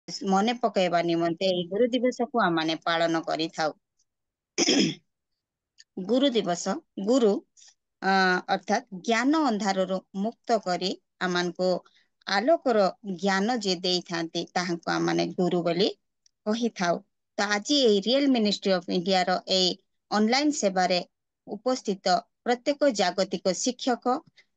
मने पकेबा निमंते गुरु दिवस को आम माने पालन करि थाउ। गुरु दिवस गुरु अर्थात ज्ञान अंधार मुक्त करी आमान को आलोकर ज्ञान जे देई थांती ताहांको आम माने गुरु बोली कहि थाउ। तो आज ए रियल मिनिस्ट्री ऑफ इंडिया रो ए ऑनलाइन सेवा रे उपस्थित प्रत्येक जागतिक शिक्षक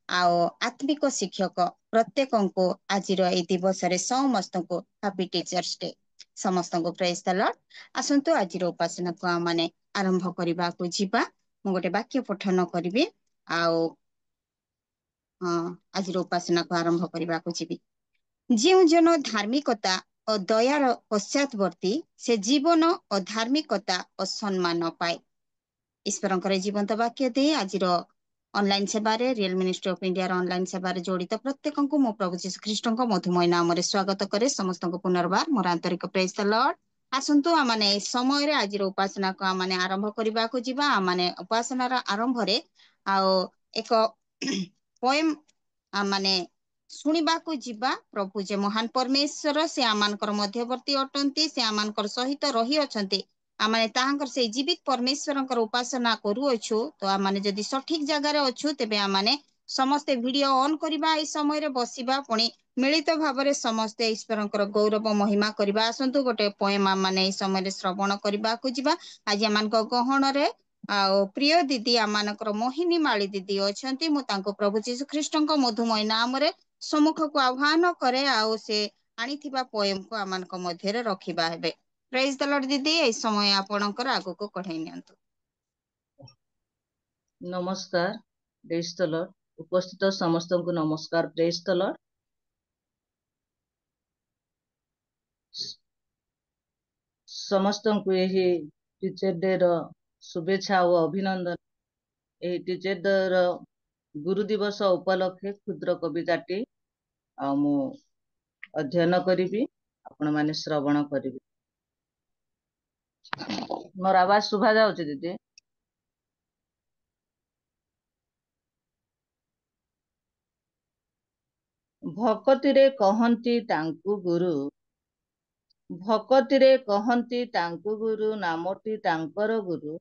आओ आत्मिक शिक्षक प्रत्येक को आज ए दिवस रे समस्त को हैप्पी टीचर्स डे समस्त को प्रेज द लॉर्ड। आसंतु आज उपासना को आम माने आरंभ करबा को जीवा। मु गोटे वाक्य पठन करिवे आओ आज उपासना को आरंभ करबा को जीवी। जो जन धार्मिकता और दयार पश्चातवर्ती से जीवन और धार्मिकता और सम्मान पाए। ईश्वर जीवंत वाक्य दे आज ऑनलाइन सेवा real ministry of India online सेवा जोड़ित प्रत्येक को मो प्रभु जीशु ख्रीष्ट मधुमय नाम स्वागत करे। समस्त को पुनर्बार मोर आंतरिक प्रेज द लॉर्ड। आसंतु आमने समय रे आज उपासना को आमने आरंभ करबा को जीवा। आमने उपासनार आरंभ रे आओ एक पोएम आमने शुणिबा को जीवा। प्रभु जे महान परमेश्वर से आमानकर मध्यवर्ती अटंती से आमानकर सहित रही अछंती। आमने ताहांकर से जीवित परमेश्वरंकर उपासना करूअछु। तो आमने जदि सठिक जगह रे अछु तेबे आमने समस्त वीडियो ऑन करबा ए समय रे बसिबा पुणी मिलित भावरे समस्त ईश्वरंकर गौरव महिमा करबा। आसंतु गोटे पोएम आमने ए समय रे श्रवण करबा को जीवा। आज आमानकर गहण रे आओ प्रिय दीदी आमानकर मोहिनी माली दीदी अछंती। मु तांको प्रभु जीशु ख्रीष्टंक मधुमय नाम रे सम्मुख को आह्वान करे आओ से आनिथिबा पोएम को आमानक मध्य रे रखिबा हेबे। प्रेज द लॉर्ड दीदी ए समय आपणकर आगो को कढाई नियंतु। नमस्कार प्रेज द लॉर्ड। उपस्थित समस्त को नमस्कार प्रेज द लॉर्ड। समस्त को यही टीचर डे रो शुभेच्छा और अभिनंदन। यही टीचर डे रो गुरु दिवस उपलक्षे क्षुद्र कविताटी मु अध्ययन करी आपण माने श्रवण करी। मोर आवाज सुभा जाउची दीदी? भक्तिरे कहंती तांकु गुरु, भक्तिरे कहंती तांकु गुरु, नामटी तांकर गुरु।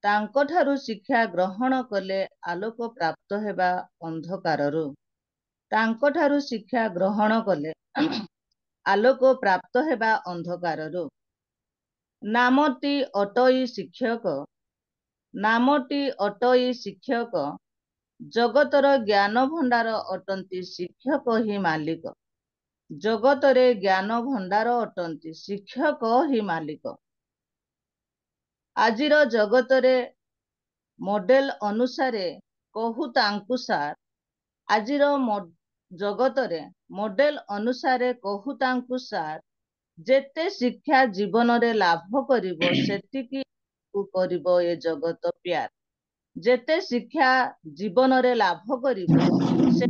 तांको ठारू शिक्षा ग्रहण कले आलोक प्राप्त हेबा अंधकाररू। तांको ठारू शिक्षा ग्रहण कले आलोक प्राप्त हेबा अंधकाररू। नामटी अटई शिक्षक, नामटी अटई शिक्षक। जगतर ज्ञान भंडार अटंती शिक्षक ही मालिक। जगतरे ज्ञान भंडार अटंती शिक्षक ही मालिक। आजिर जगतरे मॉडेल अनुसारे कहू तांकु सार। आजिर जगतरे मॉडेल अनुसारे कहू तांकु सार। जेते शिक्षा जीवन रे लाभ करिवो सेतिकी करिवो ए जगत प्यार। जेते शिक्षा जीवन रे लाभ करिवो से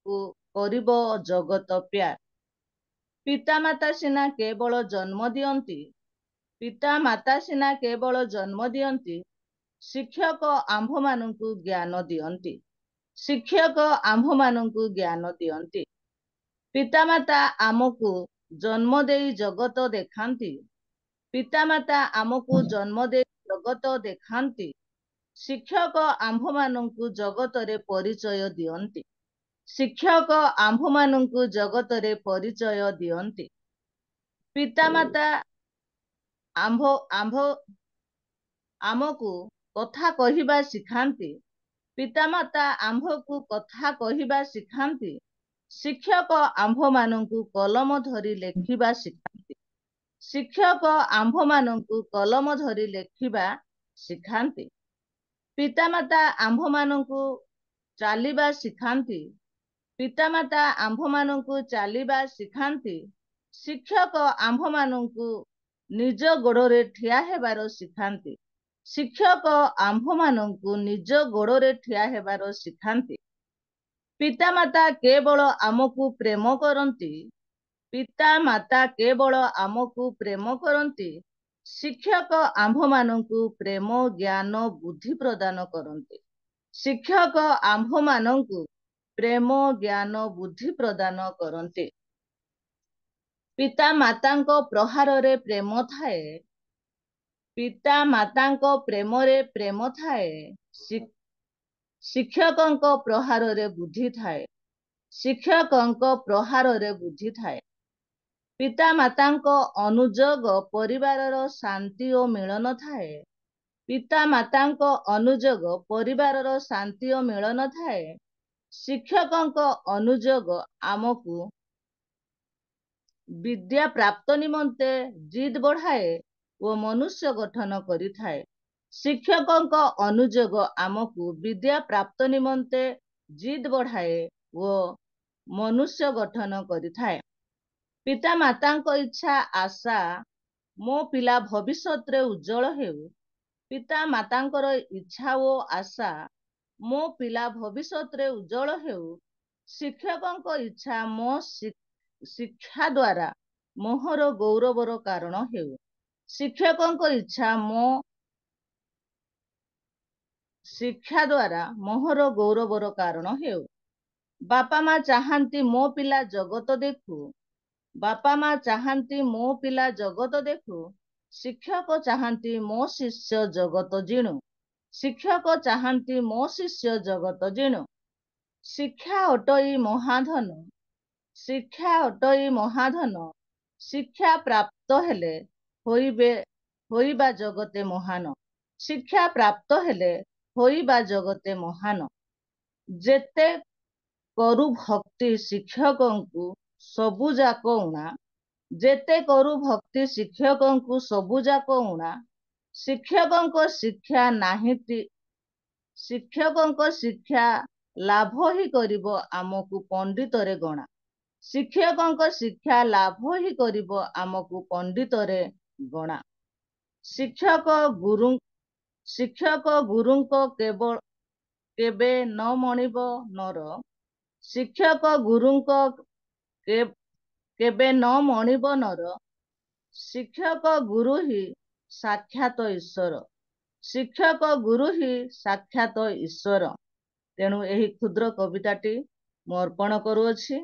करिवो जगत प्यार। पिता माता सिना केवल जन्म दियंती, पिता माता सिना केवल जन्म दियंती। शिक्षक आंभ मानंकु ज्ञान दियंती, शिक्षक आंभ मानंकु ज्ञान दियंती। पिता माता आमको जन्म देई जगत देखांती, पिता माता आमको जन्म देई जगत देखांती। शिक्षक आंभ मानंकु जगतरे परिचय दियंती, शिक्षक आंभ मानंकु जगतरे परिचय दियंती। पिता माता आंभ आंभ आमको कथा कहिबा सिखांती, पिता माता आंभको कथा कहिबा सिखांती। शिक्षक आंभ मानंकु कलम धरी लेखिबा सिखांती, शिक्षक आंभ मानंकु कलम धरी लेखिबा सिखांती। पिता माता आंभ मानंकु चालिबा सिखांती, पिता माता आंभ मानंकु चालिबा सिखांती। शिक्षक आंभ मानंकु निज गोड़रे ठिया हेबार सिखांती, शिक्षक आंभ मानंकु निज गोड़रे ठिया हेबार सिखांती। पिता माता केवल आमको प्रेम करंती, पिता माता केवल आमको प्रेम करंती। शिक्षक आंभ मानंकु प्रेम ज्ञान बुद्धि प्रदान करंती, शिक्षक आंभ मानंकु प्रेम ज्ञान बुद्धि प्रदान करंती। ପିତା ମାତାଙ୍କ ପ୍ରହାରରେ ପ୍ରେମ ଥାଏ। ପିତା ମାତାଙ୍କ ପ୍ରେମରେ ପ୍ରେମ ଥାଏ। ଶିକ୍ଷକଙ୍କ ପ୍ରହାରରେ ବୁଦ୍ଧି ଥାଏ। ଶିକ୍ଷକଙ୍କ ପ୍ରହାରରେ ବୁଦ୍ଧି ଥାଏ। ପିତା ମାତାଙ୍କ ଅନୁଯୋଗ ପରିବାରର ଶାନ୍ତି ଓ ମିଳନ ଥାଏ। ପିତା ମାତାଙ୍କ ଅନୁଯୋଗ ପରିବାରର ଶାନ୍ତି ଓ ମିଳନ ଥାଏ। ଶିକ୍ଷକଙ୍କ ଅନୁଯୋଗ ଆମକୁ ବିଦ୍ୟା ପ୍ରାପ୍ତ ନିମନ୍ତେ ଜିଦ୍ ବଢ଼ାଏ ଓ ମନୁଷ୍ୟ ଗଠନ କରିଥାଏ। ଶିକ୍ଷକଙ୍କ ଅନୁଯୋଗ ଆମକୁ ବିଦ୍ୟା ପ୍ରାପ୍ତ ନିମନ୍ତେ ଜିଦ୍ ବଢ଼ାଏ ଓ ମନୁଷ୍ୟ ଗଠନ କରିଥାଏ। ପିତା ମାତାଙ୍କ ଇଚ୍ଛା ଆଶା ମୋ ପିଲା ଭବିଷ୍ୟତରେ ଉଜ୍ଜଳ ହେଉ। ପିତା ମାତାଙ୍କର ଇଚ୍ଛା ଓ ଆଶା ମୋ ପିଲା ଭବିଷ୍ୟତରେ ଉଜ୍ଜଳ ହେଉ। ଶିକ୍ଷକଙ୍କ ଇଚ୍ଛା ମୋ ଶିକ୍ଷା ଦ୍ୱାରା ମୋହର ଗୌରବର କାରଣ ହେଉ। ଶିକ୍ଷକଙ୍କ ଇଚ୍ଛା ମୋ ଶିକ୍ଷା ଦ୍ୱାରା ମୋହର ଗୌରବର କାରଣ ହେଉ। ବାପା ମା ଚାହାନ୍ତି ମୋ ପିଲା ଜଗତ ଦେଖୁ। ବାପା ମା ଚାହାନ୍ତି ମୋ ପିଲା ଜଗତ ଦେଖୁ। ଶିକ୍ଷକ ଚାହାନ୍ତି ମୋ ଶିଷ୍ୟ ଜଗତ ଜିଣୁ। ଶିକ୍ଷକ ଚାହାନ୍ତି ମୋ ଶିଷ୍ୟ ଜଗତ ଜିଣୁ। ଶିକ୍ଷା ଅଟଇ ମହାଧନ। ଶିକ୍ଷା ଅଟଇ ମହାଧନ। ଶିକ୍ଷା ପ୍ରାପ୍ତ ହେଲେ ହୋଇବା ଜଗତେ ମହାନ। ଶିକ୍ଷା ପ୍ରାପ୍ତ ହେଲେ ହୋଇବା ଜଗତେ ମହାନ। ଯେତେ କରୁ ଭକ୍ତି ଶିକ୍ଷକଙ୍କୁ ସବୁ ଯାକ ଊଣା। ଯେତେ କରୁ ଭକ୍ତି ଶିକ୍ଷକଙ୍କୁ ସବୁ ଯାକ ଊଣା। ଶିକ୍ଷକଙ୍କ ଶିକ୍ଷା ନାହିଁଟି ଶିକ୍ଷକଙ୍କ ଶିକ୍ଷା ଲାଭ ହିଁ କରିବ ଆମକୁ ପଣ୍ଡିତରେ ଗଣା। ଶିକ୍ଷକଙ୍କ ଶିକ୍ଷା ଲାଭ ହିଁ କରିବ ଆମକୁ ପଣ୍ଡିତରେ ଗଣା। ଶିକ୍ଷକ ଗୁରୁଙ୍କ କେବେ ନ ମଣିବ ନର। ଶିକ୍ଷକ ଗୁରୁଙ୍କ କେବେ ନ ମଣିବ ନର। ଶିକ୍ଷକ ଗୁରୁ ହିଁ ସାକ୍ଷାତ ଈଶ୍ୱର। ଶିକ୍ଷକ ଗୁରୁ ହିଁ ସାକ୍ଷାତ ଈଶ୍ୱର। ତେଣୁ ଏହି କ୍ଷୁଦ୍ର କବିତାଟି ମୁଁ ଅର୍ପଣ କରୁଅଛି।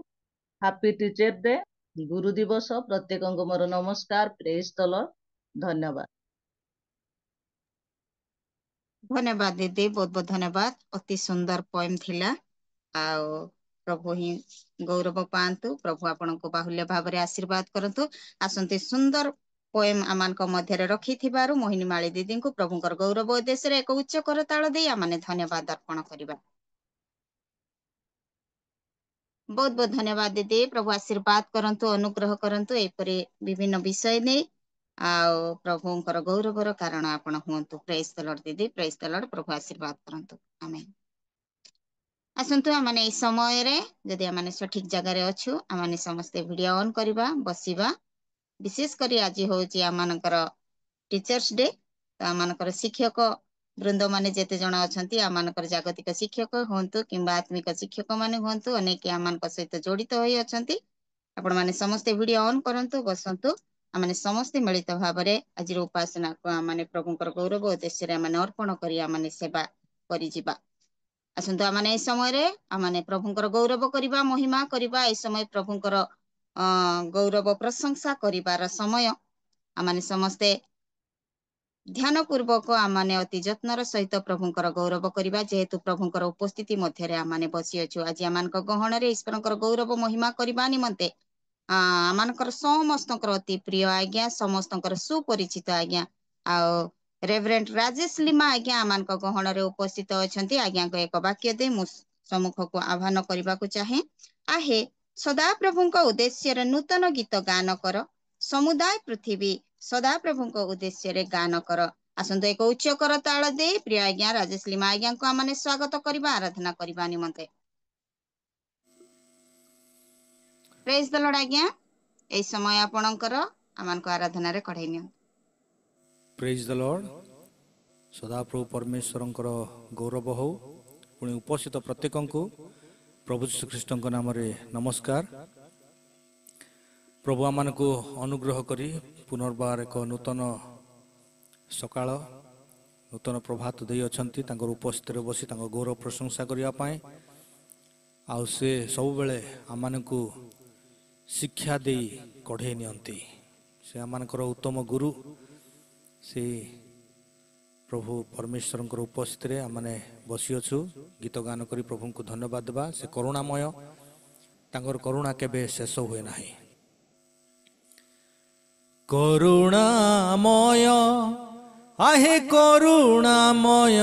ହାପି ଟିଚର ଡେ, ଗୁରୁ ଦିବସ। ପ୍ରତ୍ୟେକଙ୍କୁ ମୋର ନମସ୍କାର। ପ୍ରେଜ ଦ ଲର୍ଡ। ଧନ୍ୟବାଦ। ଧନ୍ୟବାଦ ଦିଦି, ବହୁତ ବହୁତ ଧନ୍ୟବାଦ। ଅତି ସୁନ୍ଦର ପଏମ ଥିଲା। ଆଉ ପ୍ରଭୁ ହିଁ ଗୌରବ ପାଆନ୍ତୁ। ପ୍ରଭୁ ଆପଣଙ୍କୁ ବାହୁଲ୍ୟ ଭାବରେ ଆଶୀର୍ବାଦ କରନ୍ତୁ। ଆସନ୍ତି ସୁନ୍ଦର ପଏମ ଆମମାନଙ୍କ ମଧ୍ୟରେ ରଖିଥିବାରୁ ମୋହିନୀ ମାଳି ଦିଦିଙ୍କୁ ପ୍ରଭୁଙ୍କର ଗୌରବ ଉଦ୍ଦେଶ୍ୟରେ ଏକ ଉଚ୍ଚ କରତାଳ ଦେଇ ଆମମାନେ ଧନ୍ୟବାଦ ଅର୍ପଣ କରିବା। ବହୁତ ବହୁତ ଧନ୍ୟବାଦ ଦିଦି। ପ୍ରଭୁ ଆଶୀର୍ବାଦ କରନ୍ତୁ, ଅନୁଗ୍ରହ କରନ୍ତୁ ଏପରି ବିଭିନ୍ନ ବିଷୟ ନେଇ। ଆଉ ପ୍ରଭୁଙ୍କର ଗୌରବର କାରଣ ଆପଣ ହୁଅନ୍ତୁ। ପ୍ରେଜ ଦ ଲର୍ଡ ଦିଦି, ପ୍ରେଜ ଦ ଲର୍ଡ। ପ୍ରଭୁ ଆଶୀର୍ବାଦ କରନ୍ତୁ। ଆମେନ୍। ଆସନ୍ତୁ ଆମମାନେ ଏଇ ସମୟରେ ଯଦି ଆମମାନେ ସଠିକ ଜାଗାରେ ଅଛୁ, ଆମମାନେ ସମସ୍ତେ ଭିଡିଓ ଅନ୍ କରିବା, ବସିବା। ବିଶେଷ କରି ଆଜି ହଉଛି ଆମମାନଙ୍କର ଟିଚର୍ସ ଡେ। ତ ଆମମାନଙ୍କର ଶିକ୍ଷକ ବୃନ୍ଦ ମାନେ ଯେତେ ଜଣ ଅଛନ୍ତି, ଆମମାନଙ୍କର ଜାଗତିକ ଶିକ୍ଷକ ହୁଅନ୍ତୁ କିମ୍ବା ଆତ୍ମିକ ଶିକ୍ଷକ ମାନେ ହୁଅନ୍ତୁ, ଅନେକ ଆମମାନଙ୍କ ସହିତ ଜଡିତ ହୋଇ ଅଛନ୍ତି। ଆପଣ ମାନେ ସମସ୍ତେ ଭିଡିଓ ଅନ୍ କରନ୍ତୁ, ବସନ୍ତୁ। ଆମମାନେ ସମସ୍ତେ ମିଳିତ ଭାବରେ ଆଜିର ଉପାସନାକୁ ଆମମାନେ ପ୍ରଭୁଙ୍କର ଗୌରବ ଉଦ୍ଦେଶ୍ୟରେ ଆମମାନେ ଅର୍ପଣ କରି ଆମମାନେ ସେବା କରିଯିବା। ଆସନ୍ତୁ ଆମମାନେ ଏ ସମୟରେ ଆମମାନେ ପ୍ରଭୁଙ୍କର ଗୌରବ କରିବା, ମହିମା କରିବା। ଏ ସମୟ ପ୍ରଭୁଙ୍କର ଗୌରବ ପ୍ରଶଂସା କରିବାର ସମୟ। ଆମମାନେ ସମସ୍ତେ ଧ୍ୟାନ ପୂର୍ବକ ଆମମାନେ ଅତି ଯତ୍ନର ସହିତ ପ୍ରଭୁଙ୍କର ଗୌରବ କରିବା। ଯେହେତୁ ପ୍ରଭୁଙ୍କର ଉପସ୍ଥିତି ମଧ୍ୟରେ ଆମମାନେ ବସିଅଛୁ, ଆଜି ଆମମାନଙ୍କ ଗହଣରେ ଈଶ୍ୱରଙ୍କର ଗୌରବ ମହିମା କରିବା ନିମନ୍ତେ ଆମମାନଙ୍କର ସମସ୍ତଙ୍କର ଅତି ପ୍ରିୟ ଆଜ୍ଞା, ସମସ୍ତଙ୍କର ସୁପରିଚିତ ଆଜ୍ଞା ଆଉ ରେଭରେଣ୍ଡ ରାଜେଶ ଲିମା ଆଜ୍ଞା ଆମମାନଙ୍କ ଗହଣରେ ଉପସ୍ଥିତ ଅଛନ୍ତି। ଆଜ୍ଞାଙ୍କ ଏକ ବାକ୍ୟ ଦେଇ ମୁଁ ସମ୍ମୁଖକୁ ଆହ୍ୱାନ କରିବାକୁ ଚାହେଁ। ଆହେ ସଦାପ୍ରଭୁଙ୍କ ଉଦ୍ଦେଶ୍ୟରେ ନୂତନ ଗୀତ ଗାନ କର, ସମୁଦାୟ ପୃଥିବୀ ସଦାପ୍ରଭୁଙ୍କ ଉଦ୍ଦେଶ୍ୟରେ ଗାନ କର। ଆସନ୍ତୁ ଏକ ଉଚ୍ଚ କରତାଳ ଦେଇ ପ୍ରିୟ ଆଜ୍ଞା ରାଜେଶ ଲିମା ଆଜ୍ଞାଙ୍କୁ ଆମମାନେ ସ୍ୱାଗତ କରିବା, ଆରାଧନା କରିବା ନିମନ୍ତେ। ପ୍ରେଜ ଦ ଲର୍ଡ ଆଜ୍ଞା। ଏଇ ସମୟ ଆପଣଙ୍କର, ଆମମାନଙ୍କୁ ଆରାଧନାରେ କଢେଇ ନିଅନ୍ତୁ। ପ୍ରେଜ ଦ ଲର୍ଡ। ସଦାପ୍ରଭୁ ପରମେଶ୍ୱରଙ୍କର ଗୌରବ ହଉ। ପୁଣି ଉପସ୍ଥିତ ପ୍ରତ୍ୟେକଙ୍କୁ ପ୍ରଭୁ ଶ୍ରୀଖ୍ରୀଷ୍ଟଙ୍କ ନାମରେ ନମସ୍କାର। ପ୍ରଭୁ ଆମମାନଙ୍କୁ ଅନୁଗ୍ରହ କରି ପୁନର୍ବାର ଏକ ନୂତନ ସକାଳ, ନୂତନ ପ୍ରଭାତ ଦେଇଅଛନ୍ତି ତାଙ୍କର ଉପସ୍ଥିତିରେ ବସି ତାଙ୍କ ଗୌରବ ପ୍ରଶଂସା କରିବା ପାଇଁ। ଆଉ ସେ ସବୁବେଳେ ଆମମାନଙ୍କୁ शिक्षा दे कढ़े नियंती से आमर उत्तम गुरु से प्रभु परमेश्वर उपस्थित आमने बसी अच्छु गीत गान करी प्रभु को धन्यवाद देवा से करुणामय तांकर करुणा केबे शेष हुए ना करुणामय आहे करुणामय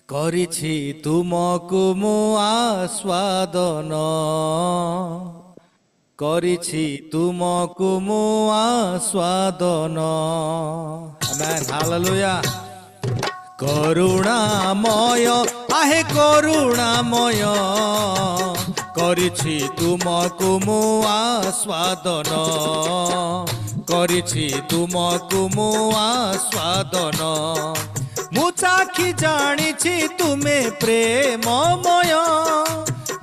करिछि तुमको मु आस्वादन करिछि तुमको मु आस्वादन आमेन हालेलुया करुणामय आहे करुणामय करिछि तुमको मु आस्वादन करिछि तुमको मु आस्वादन मु चाखी जानिछि तुमे प्रेममय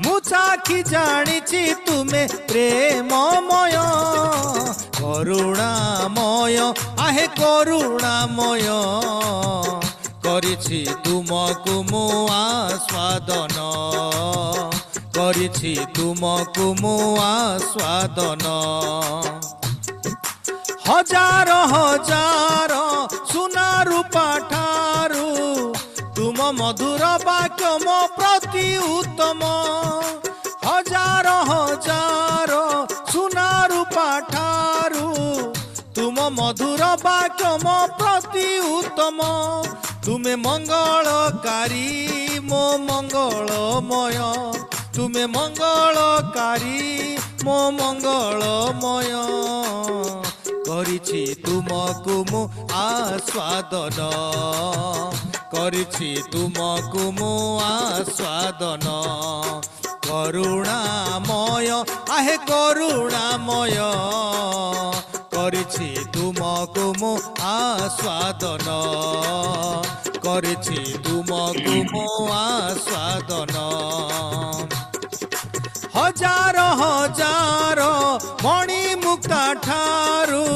मु चाखी जानिछि तुमे प्रेममय करुणामय आहे करुणामय करिछि तुमको मु आस्वादन करिछि तुमको मु आस्वादन हजार हजार सुना रूपा ठारू तुम मधुर वाक्य मो प्रति उत्तम हजार हजार सुना रूपा ठारू तुम मधुर वाक्य मो प्रति उत्तम तुमे मंगलकारी मो मंगलमय तुमे मंगलकारी मो मंगलमय करिछि तुमको मु आस्वादन करिछि तुमको मु आस्वादन करुणामय आहे करुणामय करिछि तुमको मु आस्वादन करिछि तुमको मु आस्वादन हजार हजार मणि मुक्ता ठारू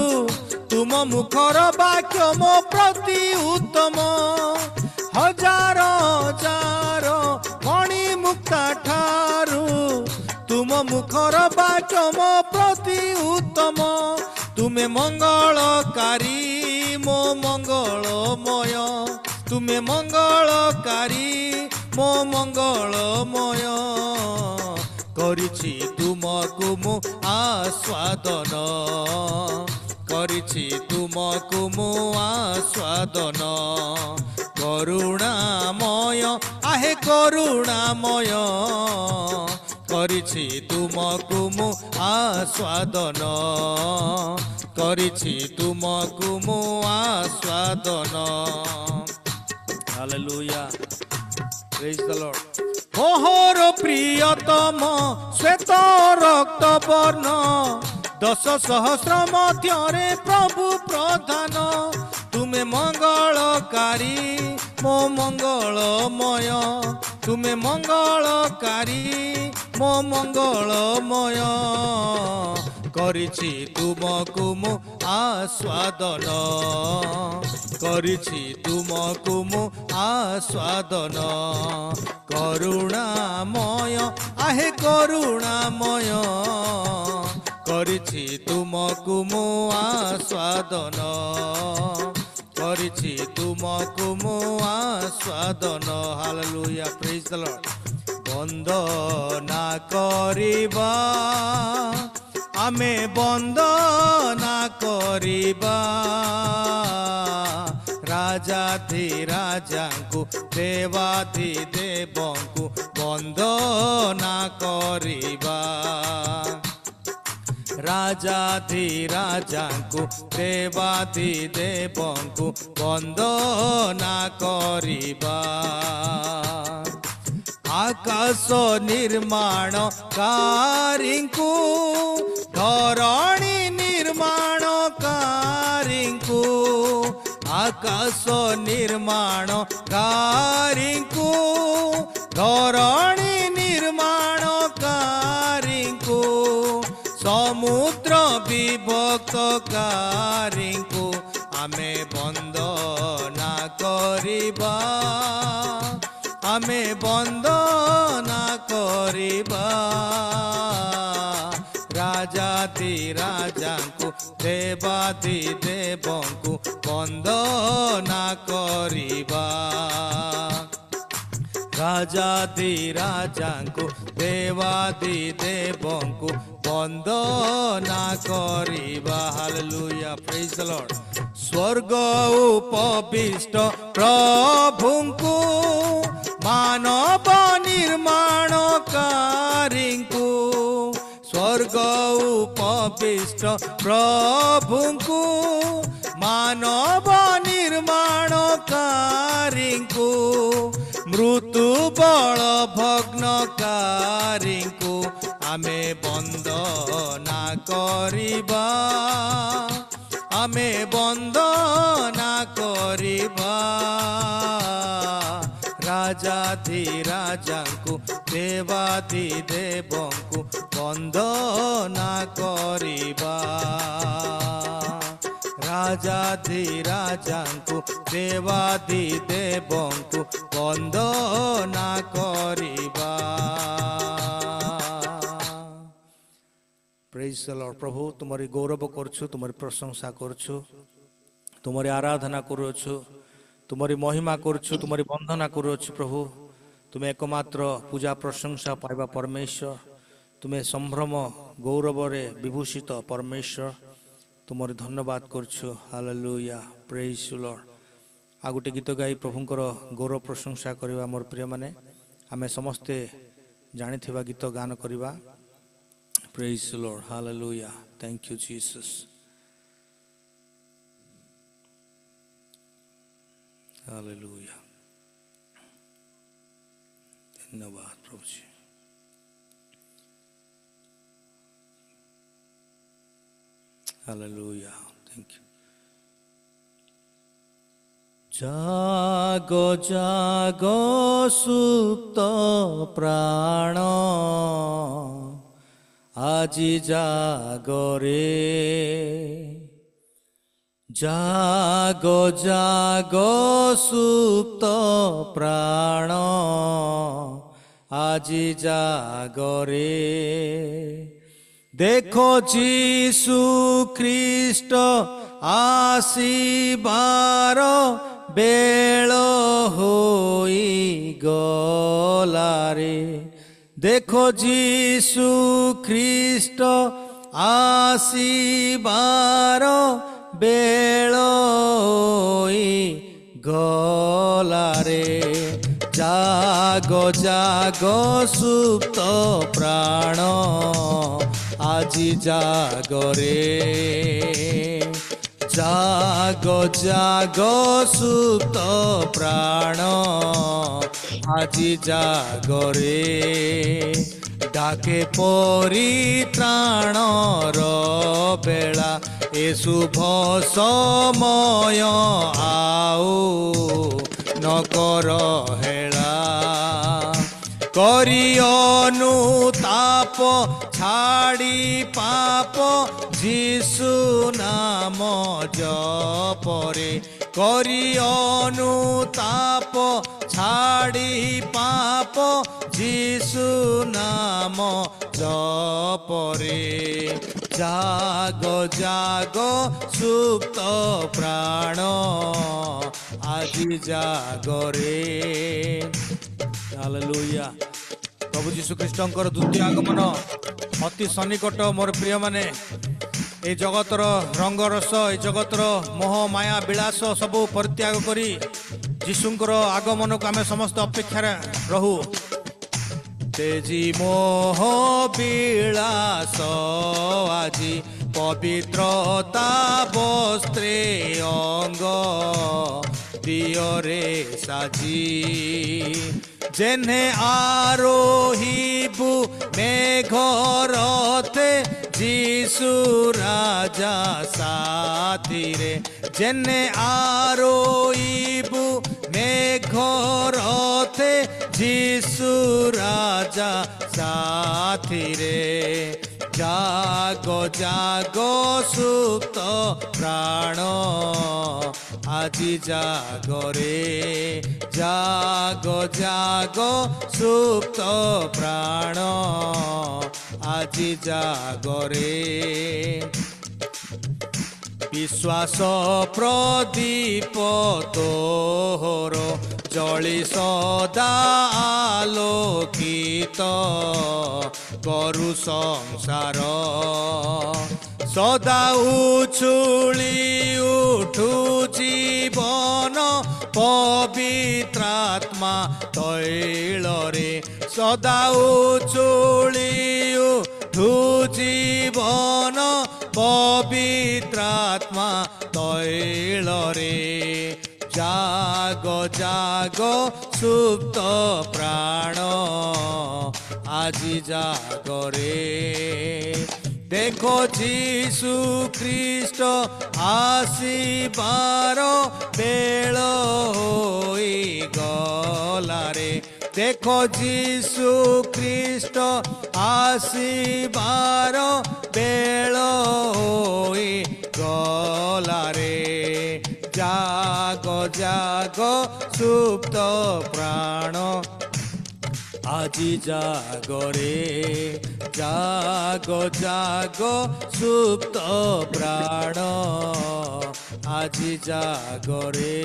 तुम मुखर वाक्य मो प्रति उत्तम हजार हजार मणि मुक्ता ठारू तुम मुखर वाक्य मो प्रति उत्तम तुमे मंगलकारी मो मंगलमय तुमे मंगलकारी मो मंगलमय करिछि तुमको मु आस्वादन करिछि तुमको मु आस्वादन करुणामय आहे करुणामय करिछि तुमको मु आस्वादन करिछि तुमको मु आस्वादन हालेलुया प्रेज द लॉर्ड मोहर प्रियतम श्वेत रक्त वर्ण 10,000 मध्यरे प्रभु प्रधान तुमे मंगलकारी मो मंगलमय तुमे मंगलकारी मो मंगलमय करिछि तुमको मु आस्वादन करिछि तुमको मु आस्वादन करुणामय आहे करुणामय करिछि तुमको मु आस्वादन करिछि तुमको मु आस्वादन हालेलुया प्रेज द लॉर्ड वंदना करिबा आमे वंदना करिबा राजाधि राजांकु देवाधि देवंकु वंदना करिबा राजाधि राजांकु देवाधि देवंकु वंदना करिबा आकाश निर्माण कारिंकु धरणी निर्माण कारिंकु आकाश निर्माण कारिंकु धरणी निर्माण कारिंकु समुद्र विभक्त कारिंकु आमे वंदना करिबा आमे वंदना करिबा राजाधि राजांकु देवाधि देवंकु वंदना करिबा राजाधि राजांकु देवाधि देवंकु वंदना करिबा हालेलुया प्रेज द लॉर्ड स्वर्ग उपविष्ट प्रभुंकु मानव निर्माणकारींकु स्वर्ग उपविष्ट प्रभुंकु मानव निर्माणकारींकु मृत्यु बल भग्नकारींकु आमे वंदना करिबा आमे वंदना करिबा राजाधि राजांकु देवाधि देवंकु वंदना करिबा राजाधि राजांकु देवाधि देवंकु वंदना करिबा प्रेज द लॉर्ड प्रभु तुम्हारी गौरव करछु तुम्हारी प्रशंसा करछु तुम्हारी आराधना करुछु तुम्हारी महिमा करुछु तुम्हारी वंदना करुछु प्रभु तुम्हें एकमात्र पूजा प्रशंसा पाइबा परमेश्वर तुम्हें संभ्रम गौरव रे विभूषित परमेश्वर तुम्हारी धन्यवाद करछु हालेलुया प्रेज द लॉर्ड आ गोटे गीत गाई प्रभुंकर गौरव प्रशंसा करवा मोर प्रिय माने आमे समस्ते जानिथिबा गीत गान करवा Praise the Lord. Hallelujah. Thank you, Jesus. Hallelujah. धन्यवाद प्रभु जी Hallelujah. Thank you. जागो जागो सुप्त प्राण আজি জাগরে জাগো জাগো সুপ্ত প্রাণ আজি জাগরে দেখো যিশু খ্রিস্ট আসিবার বেল হই গলারে देखो जीसु ख्रीष्ट आसीबार बेलो गलारे जागो जागो सुप्त प्राण আজি जागरे जागो जागो सुप्त प्राण আজি জাগরে ডাকে পরিত্রাণর বেলা এ শুভ সময় আও নকর হেলা করি অনুতাপ ছাড়ি পাপ যিশু নাম জপরে করি অনুতাপ ছাড়ি পাপ যিশু নাম জপরে জাগো জাগো সুপ্ত প্রাণ আজি জাগরে हालेलुया प्रभु जीशु ख्रीष्टंकर द्वितीय आगमन अति सन्निकट मोर प्रिय माने ए जगतर रंगरस ए जगतर मोह माया विलास सबू परित्याग करी जीशुंकर आगमन को आम समस्त अपेक्षा रहू तेजी मोह विलास আজি पवित्रता बस्त्रे अंग दियोरे साजी जेने आरोहिबु मेघरथे जीशु राजा साथी रे जेने आरोहिबु मेघरथे जीशु राजा साथी रे जागो जागो सुप्त प्राण আজি জাগরে জাগো জাগো সুপ্ত প্রাণ আজি জাগরে বিশ্বাস প্রদীপ তোহর জলি সদা আলোকিত করু সংসার সদা উছুলি উঠু জীবন পবিত্রাত্মা তৈলরে সদা উছুলি উঠু জীবন পবিত্রাত্মা তৈলরে জাগ জাগ সুপ্ত প্রাণ আজি জাগরে দেখো যীশু খ্রিস্ট আসিবার বেল হই গলারে দেখো যীশু খ্রিস্ট আসিবার বেল হই গলারে জাগ জাগ সুপ্ত প্রাণ আজি জাগরে জাগ জাগ সুপ্ত প্রাণ আজি জাগরে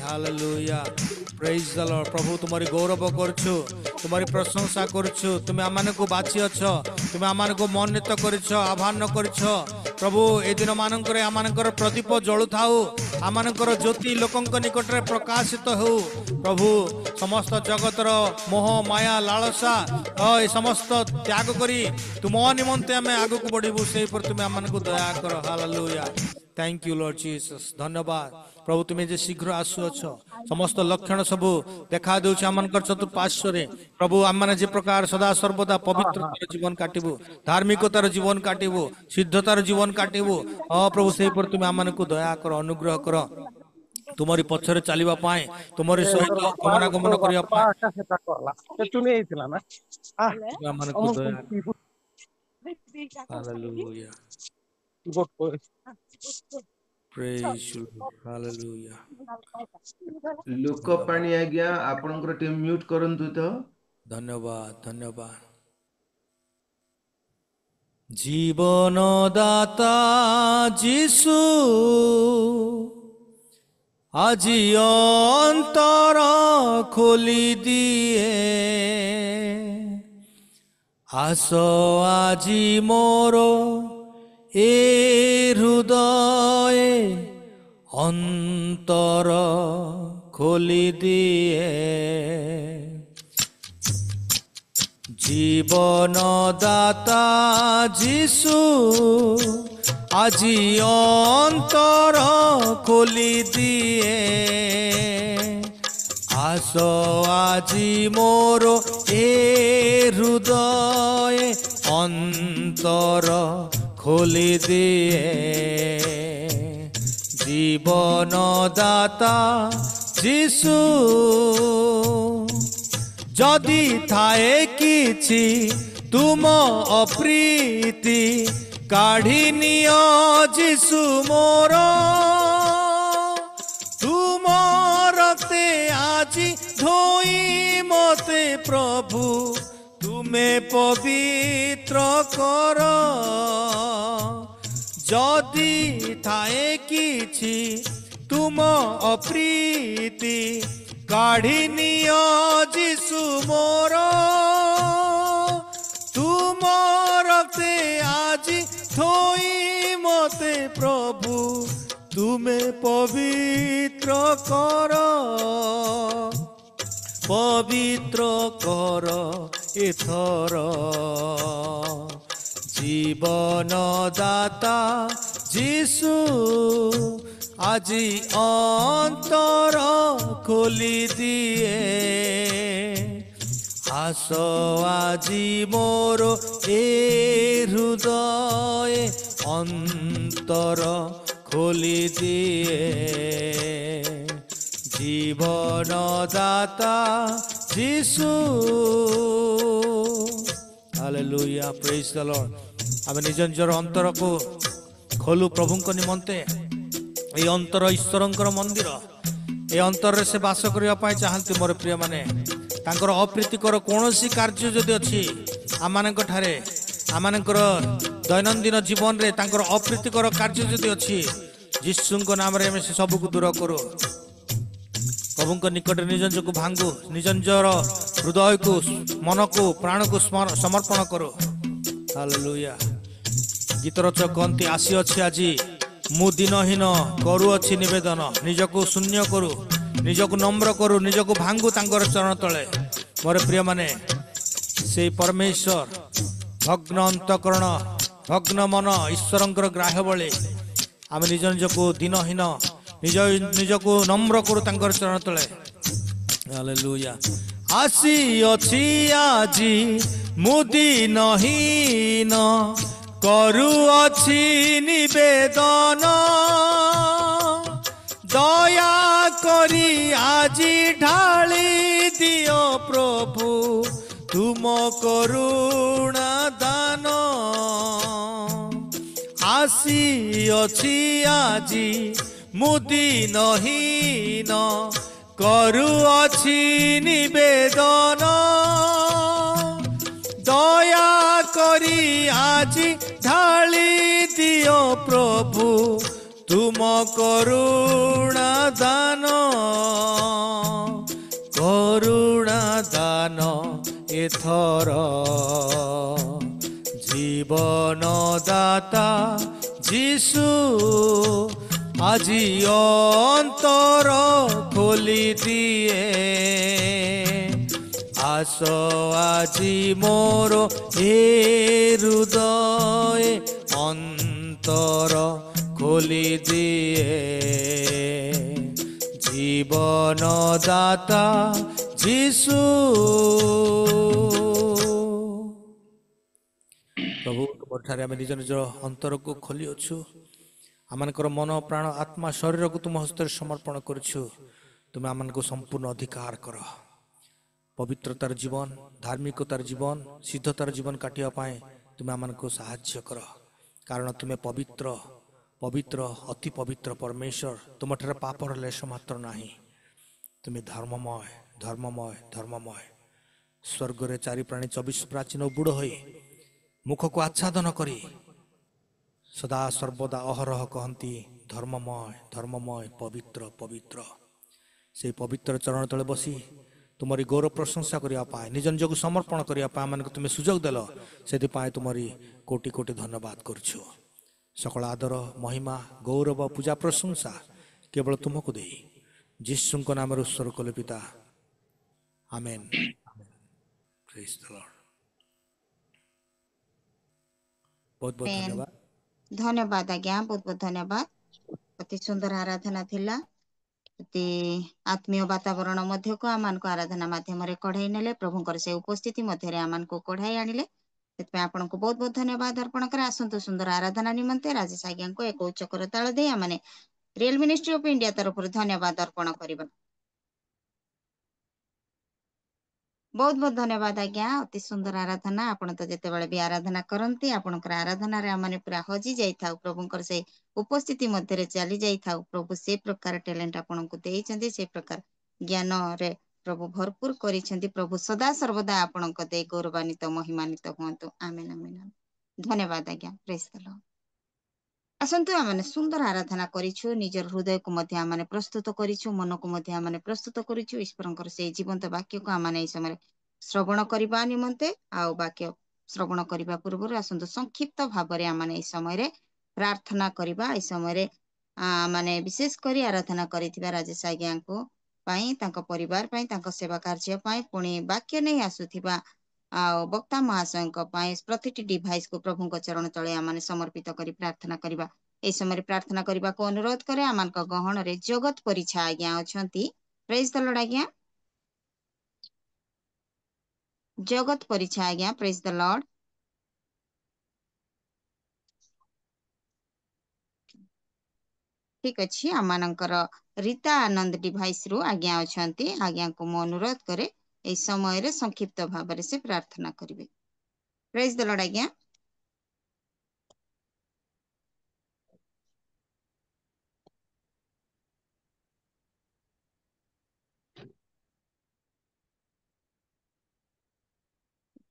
হালেলুয়া প্রেজ द लॉर्ड प्रभु तुम्हारी गौरव करछु तुम्हारी प्रशंसा करछु तुम्हें आमानकु बाछि अछ तुम्हें आमानकु मन्नित करछ आह्वान करछ प्रभु ए दिन मानकर आमानकर प्रदीप जळु थाउ आमानकर ज्योति लोकंक निकट रे प्रकाशित हो प्रभु समस्त जगतर मोह माया लालसा ए समस्त त्याग करी तुम निमंते आमे आगु को बढ़िबु सेहि पर तुम आमानकु दया कर hallelujah thank you Lord Jesus धन्यवाद प्रभु तुम्हें जे शीघ्र आसुअछ समस्त लक्षण सब देखा देउछ आमनकर चतुर्पार्श्व प्रभु आम माने जे प्रकार सदा सर्वदा पवित्रतार जीवन काटिबु धार्मिकतार जीवन काटिबु सिद्धतार जीवन काटिबु प्रभु सेहि पर तुम आमनकु दया कर अनुग्रह कर तुमरी पछरे चलिबा पाए तुमरी सहित गमनागमन करिया पाए তুমি এইছিলা না आमनकु दया हालेलुया Praise you. Hallelujah. लोकपाणी आज्ञा आपनकर टीम म्यूट करंतु तो धन्यवाद धन्यवाद जीवन दाता जीसु আজি অন্তর খুলি দিয়ে আস আজি মোর এ হৃদয়ে অন্তর খুলি দিয়ে জীবন দাতা যিশু আজি অন্তর খুলি দিয়ে আস আজি মোর এ হৃদয়ে অন্তর খুলি দিয়ে জীবন দাতা যিশু যদি থায়ে কিছু তুম অপ্রীতি কাঢ়ি নিয় যিশু মোর তুম রক্তে আজি ধোই মতে প্রভু তুমে পবিত্র কর যদি থায়ে কিছু তুম অপ্রীতি কাঢ়ি নিয় যিশু মোর তুম রক্তে আজি ধোই মতে প্রভু তুমে পবিত্র কর এথর জীবন দাতা যিশু আজি অন্তর খুলি দিয়ে আস আজি মোর এ হৃদয়ে অন্তর খুলি দিয়ে জীবন দাতা যিশু हालेलुया प्रेज द लॉर्ड आमे निज निजर अंतर को खोलु प्रभुंक निमंते ए अंतर ईश्वरंकर मंदिर ए अंतर से बास करबा पाए चाहंती मोर प्रिय माने तांकर अप्रीतिकर कोनोसी कार्य जदि अछि आमानक ठारे आमानकर दैनंदिन जीवन रे तांकर अप्रीतिकर कार्य जदि अछि यीशुଙ୍କ नाम रे हम से सब को दूर करो प्रभु को निकट निज निज को भांगु निज निजर हृदय को मन को प्राण को समर्पण करो हालेलुया गीत रचक कहती आसी अच्छी आज मु दिनहीन करुअछि निवेदन निजको शून्य करू निजको नम्र करू निजको भांगू तांकर चरण तले मोर प्रिय माने से परमेश्वर भग्न अंतकरण भग्न मन ईश्वरंकर ग्राह्य बळे आम निज निजको दिनहीन निज निजको नम्र करू तांकर चरण तले हालेलुया आसी अछि आजी मु दिनहीन करुअछि निवेदन दया करी আজি ढाली दियो प्रभु तुम करुणा दान आसी अछि আজি मु दिनहीन करुअछि निवेदन दया करी আজি ढाली दियो प्रभु तुम करुणा दान एथर जीवन दाता जीशु আজি अंतर खोली दिए आस আজি मोर ए हृदय अंतर खोली दिए जीवन दाता जीशु प्रभु तुम निज निज अंतर को खोली अच्छु आमर मन प्राण आत्मा शरीर को तुम हस्त समर्पण करुछु तुम्हें आम को संपूर्ण अधिकार कर पवित्रतार जीवन धार्मिकतार जीवन सिद्धतार जीवन काटिया तुम्हें आम को साहाय्य कर कारण तुम्हें पवित्र पवित्र अति पवित्र परमेश्वर तुम ठारे पापर लेश मात्र नाही तुम्हें धर्ममय धर्ममय धर्ममय स्वर्ग रे चारि प्राणी 24 प्राचीन बुढ़ हो मुख को आच्छादन करी सदा सर्वदा अहरह कहती धर्ममय धर्ममय पवित्र पवित्र से पवित्र चरण तले बसी तुमरी गौरव प्रशंसा करने निज निजक समर्पण करने तुम्हें सुजोग देल से तुमरी कोटि कोटि धन्यवाद करुछु सकल आदर महिमा गौरव पूजा प्रशंसा केवल तुमको दे जीशुଙ୍କ नाम उत्सर्ग कले पिता आमेन प्रेज द लॉर्ड बहुत बहुत धन्यवाद धन्यवाद आज्ञा बहुत बहुत धन्यवाद अति सुंदर आराधना थिला अति आत्मीय वातावरण मध्य को आमान को आराधना माध्यम रे कढ़ाई नेले प्रभुंकर से उपस्थिति मध्य रे आमान को कढ़ाई आनिले सेतपे आपन को बहुत बहुत धन्यवाद अर्पण करे आसंतो सुंदर आराधना निमंते राजेश आज्ञा को एक उच्च करताल दे आमाने रियल मिनिस्ट्री ऑफ इंडिया तरफ धन्यवाद अर्पण करबा बहुत बहुत धन्यवाद आज्ञा अति सुंदर आराधना आपण तो जेते बेले भी आराधना करंती आपनकर आराधना रे हमने पूरा हजी जाई थाउ प्रभुंकर से उपस्थिति मध्य रे चली जाई थाउ प्रभु से प्रकार टैलेंट आपन को देई छंदी से प्रकार ज्ञान रे प्रभु भरपूर करी छंदी प्रभु सदा सर्वदा आपन को दे गौरवान्वित महिमान्वित हुंतु आमेन आमेन धन्यवाद आज्ञा प्रेज द लॉर्ड आसंतु आमने सुंदर आराधना करिछु निजर हृदय को मध्य आमने प्रस्तुत करिछु मन को मध्य आमने प्रस्तुत करिछु ईश्वरंकर से जीवंत वाक्य को आमने समय श्रवण करबा निमंते आउ वाक्य श्रवण करबा पूर्व आसंतु संक्षिप्त भाव रे आमने ए समय रे प्रार्थना करबा ए समय रे माने विशेष करी आराधना करिथिबा राजेश आज्ञा को पई तांको परिवार पई तांको सेवा कार्य पई पुणी वाक्य नै आसुथिबा वक्ता महाशय प्रतिटी डिवाइस को प्रभु चरण तले आम समर्पित करी प्रार्थना करबा ए समय प्रार्थना करबा को अनुरोध करे आमान को गहन रे जगत परिछा आज्ञा अछंती प्रेज द लॉर्ड आज्ञा जगत परिछा आज्ञा प्रेज द लॉर्ड ठीक अछि आमानकर रीता आनंद डिवाइस रु आज्ञा अछंती आज्ञा को मो अनुरोध करे ए समय रे संक्षिप्त भाव से प्रार्थना करिवे प्रेज द लॉर्ड आज्ञा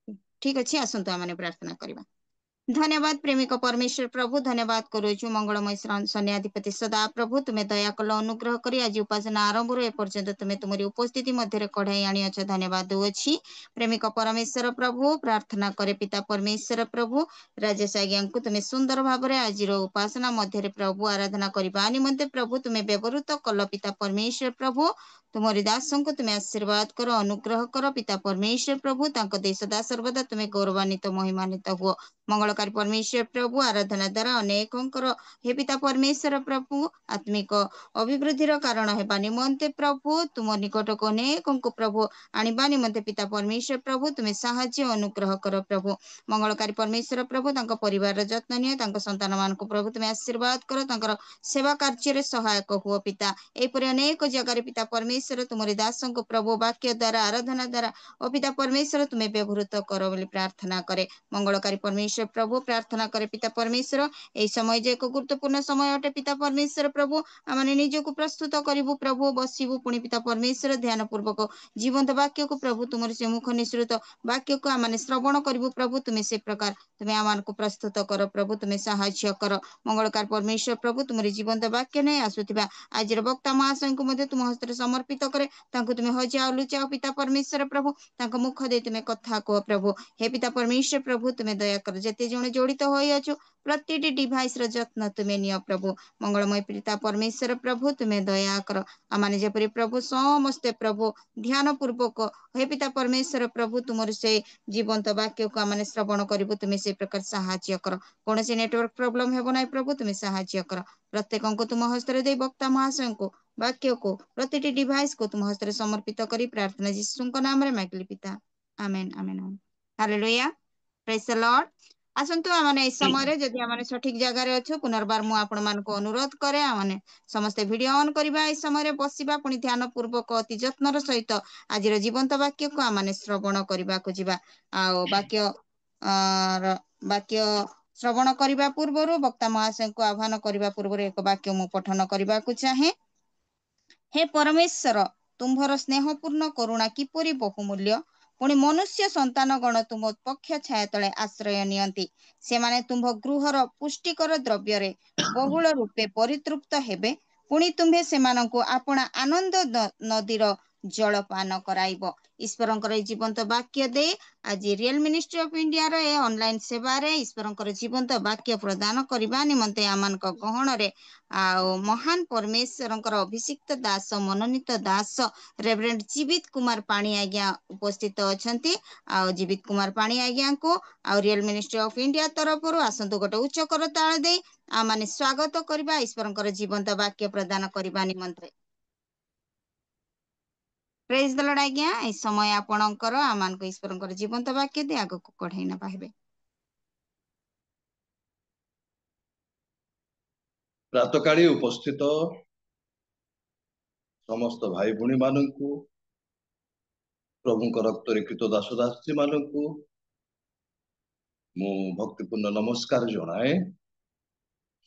ठीक अच्छे आसतु आम प्रार्थना करवा। धन्यवाद प्रेमिक परमेश्वर प्रभु, धन्यवाद करुचु मंगलमय सन्याधिपति सदा प्रभु, तुम्हें दया कल अनुग्रह करी आज उपासना आरंभ एपर्यंत तुम्हें तुमरी उपस्थिति मध्य कढ़ाई आनी अछ, धन्यवाद दूची प्रेमिक परमेश्वर प्रभु। प्रार्थना करे पिता परमेश्वर प्रभु राजेश आज्ञा को तुम्हें सुंदर भाव में आज उपासना मध्य प्रभु आराधना करने निमंते प्रभु तुम्हें व्यवहृत कल पिता परमेश्वर प्रभु। तुम्हारी दासों को तुम्हें आशीर्वाद कर अनुग्रह कर पिता परमेश्वर प्रभु, तांको देश सदा सर्वदा तुम्हें गौरवान्वित महिमान्वित हुओ मंगलकारी परमेश्वर प्रभु। आराधना द्वारा अनेकंकर हे पिता परमेश्वर प्रभु आत्मिक अभिवृद्धि कारण हेबा निमंते प्रभु तुम निकट को अनेक प्रभु आनिबा निमंते पिता परमेश्वर प्रभु तुम्हें साहाय्य अनुग्रह कर प्रभु। मंगलकारी परमेश्वर प्रभु तांको परिवार जत्न नियो, तांको संतान मान को प्रभु तुम्हें आशीर्वाद कर, तांकर सेवा कार्य रे सहायक हुओ पिता। एपरि अनेक जगह पिता परमेश्वर तुमरी दासों को प्रभु वाक्य द्वारा आराधना द्वारा ओ पिता परमेश्वर तुम्हें व्यवहृत कर बोली प्रार्थना करे। मंगलकारी परमेश्वर प्रभु प्रार्थना करे पिता परमेश्वर यही समय जे एक गुरुत्वपूर्ण समय अटे पिता परमेश्वर प्रभु आमने निजक प्रस्तुत करूँ प्रभु बसबू पुणी पिता परमेश्वर ध्यान पूर्वक जीवंत वाक्य को प्रभु तुम से मुख निश्रित वाक्य को आम श्रवण करूँ प्रभु तुम्हें से प्रकार तुम्हें आम को प्रस्तुत कर प्रभु तुम्हें साहाय्य कर। मंगलकार परमेश्वर प्रभु तुम जीवंत वाक्य नहीं आसुवा आज वक्ता महाशय को तुम हस्त समर्पित करे, तुम्हें हजाओ लुचाओ पिता परमेश्वर प्रभु मुख दे तुम्हें कथा कह प्रभु। हे पिता परमेश्वर प्रभु तुम्हें दया कर जिते जन जड़ित हो प्रति डिवाइस जत्न तुम्हें नियो प्रभु। मंगलमय पिता परमेश्वर प्रभु तुम्हें दया कर आम जपरी प्रभु समस्ते प्रभु ध्यान पूर्वक हे पिता परमेश्वर प्रभु तुम से जीवंत वाक्य को आम श्रवण करूँ तुम्हें से प्रकार साहाय्य कर। कौन सी नेटवर्क प्रोब्लेम हेब ना प्रभु तुम्हें साहाय्य कर। प्रत्येक को तुम हस्तर दे वक्ता महाशय को वाक्य को प्रति डिवाइस को तुम हस्तर समर्पित करी प्रार्थना यीशु नाम रे मागिली पिता amen amen hallelujah praise the Lord. आसंतु आमने इस समय जदि आमने सठिक जगह रे अछु पुनर्बार मु आपण मान को अनुरोध करे आमने समस्त वीडियो ऑन करबा इस समय रे बसिबा पुनी ध्यान पूर्वक अति यत्नर सहित आजिर जीवंत वाक्य को आमने श्रवण करबा को जिबा आ वाक्य श्रवण करबा पूर्वरु वक्ता महाशय को आह्वान करबा पूर्वरु एक वाक्य मु पठन करबा को चाहे। हे परमेश्वर तुम्भर स्नेहपूर्ण करुणा किपरि बहुमूल्य, पुणी मनुष्य संतान गण तुम पक्ष छाया तले आश्रय नियंती। सेमाने तुम्भ गृहर पुष्टिकर द्रव्य बहुल रूपे परितृप्त हेबे, पुणी तुम्भे सेमानंकु आपणा आनंद नदीर जलपान कराइब। ईश्वरंकर जीवंत वाक्य दे आज रियल मिनिस्ट्री ऑफ इंडिया रे ऑनलाइन सेवा रे ईश्वरंकर जीवंत वाक्य प्रदान करबा निमंते आमानक गहन रे आ महान परमेश्वरंकर अभिषिक्त दास मनोनीत दास रेवरेंड जीवित कुमार पाणी आज्ञा उपस्थित अछंती। आ जीवित कुमार पाणी आज्ञा को आ रियल मिनिस्ट्री ऑफ इंडिया तरफ आसंतु गोटे उच्च करताल दे आ माने स्वागत करबा ईश्वरंकर जीवंत वाक्य प्रदान करबा निमंते। प्रेज द लॉर्ड आज्ञा ए समय आपणकर आमानक ईश्वरंकर जीवंत वाक्य दे आगो को कढाई न पाइबे। प्रातकाली उपस्थित समस्त भाई भूणी मानू प्रभु रक्तरे कृत दासदासी मानू मु भक्तिपूर्ण नमस्कार जनाए।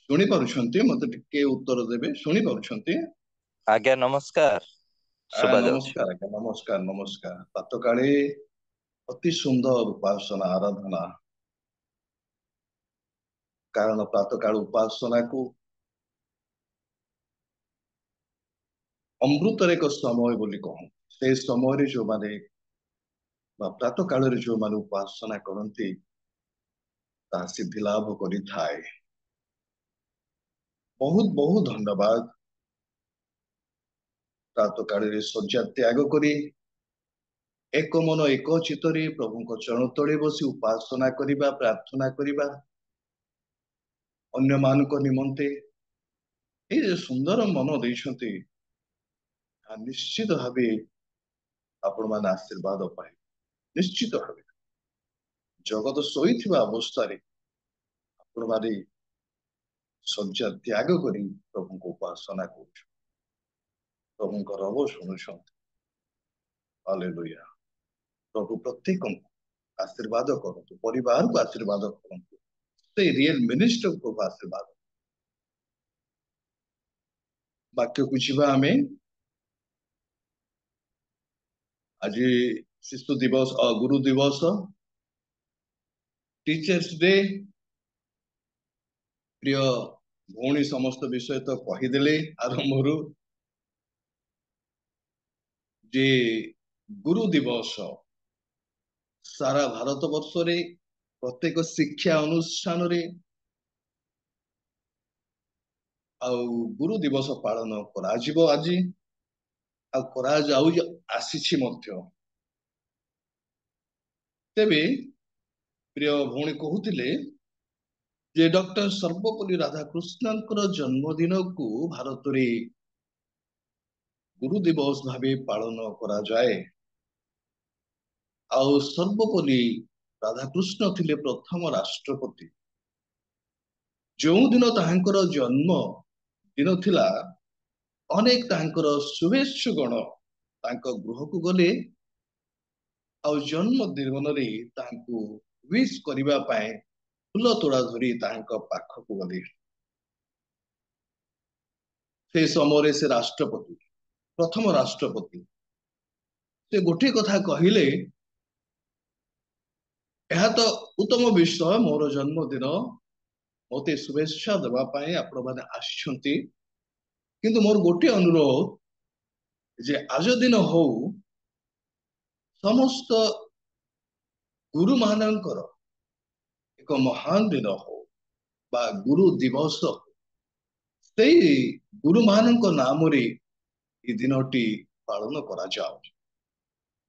शुणी पारुछंती मते टिके उत्तर देबे। शुणी पारुछंती? आज्ञा नमस्कार। शुभा नमस्कार आज्ञा नमस्कार नमस्कार। प्रातकाली अति सुंदर उपासना आराधना, कारण प्रातकाल उपासना को अमृतर एक समय बोली कहूँ। से समय जो माने प्रात काल जो माने उपासना करती सिद्धि लाभ करि थाए। बहुत बहुत धन्यवाद। प्रात काल शଯ୍या त्याग करी एक मन एक चित्तरे प्रभु चरण तले बसी उपासना करिबा प्रार्थना करिबा अन्य मान को निमंते ये सुंदर मन देइछंती निश्चित भावे आपण मान आशीर्वाद पाए। निश्चित भावे जगत शोइथिबा अवस्था रे आपण माने शଯ୍या त्याग करी प्रभु को उपासना करूछ। प्रभु को रब सुनुछंती। हालेलुया। प्रभु प्रत्येक को आशीर्वाद करतु, परिवार को आशीर्वाद करतु, से रियल मिनिस्टर को आशीर्वाद। वाक्य को जीवा हमें आज शिशु दिवस गुरु दिवस टीचर्स डे प्रिय भौणी समस्त विषय तो कहीदेले आरंभ जे गुरु दिवस सारा भारत वर्ष रे प्रत्येक शिक्षा अनुष्ठान रे गुरु दिवस पालन कराजिबो आज करा जाऊ आसीछि मध्य तेबे प्रिय भौणी कहूतिले जे डॉक्टर सर्वपल्ली राधाकृष्णन जन्मदिन को भारत रे गुरु दिवस भावे पालन करा जाए आउ सर्वपल्ली राधाकृष्ण थिले प्रथम राष्ट्रपति जो दिन ताहांकर जन्म दिन थिला अनेक ताहांकर शुभेच्छु गण तांको गृह को गले आउ जन्म दिन रे तांको विश करिबा पाए फूल तोड़ा धरी तांको पाख को गले से समय से राष्ट्रपति प्रथम राष्ट्रपति से गोटे कथा कहिले यह तो उत्तम विषय मोर जन्मदिन मते शुभेच्छा देवा पाए आपण माने आछंती किंतु मोर गोटे अनुरोध जे आज दिन हो समस्त गुरु मानकर एक महान दिन हो बा गुरु दिवस से गुरु मानक नाम रे ए दिनटी पालन करा जाओ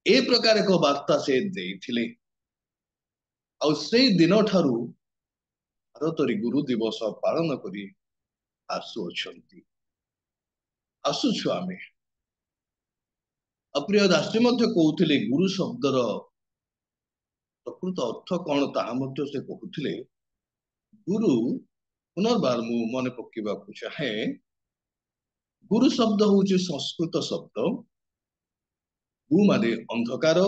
ए प्रकार एक वार्ता से देथिले आ से दिन ठारू भारत रे गुरु दिवस पालन करी आसु अछंती आसुछु आमे अप्रिय दासी मध्य कहूथिले गुरु शब्दर प्रकृत अर्थ कौन ताहा मध्य से कहूथिले गुरु पुनर्बार मु मन पकेबा को चाहे गुरु शब्द होउची संस्कृत शब्द गु माने अंधकार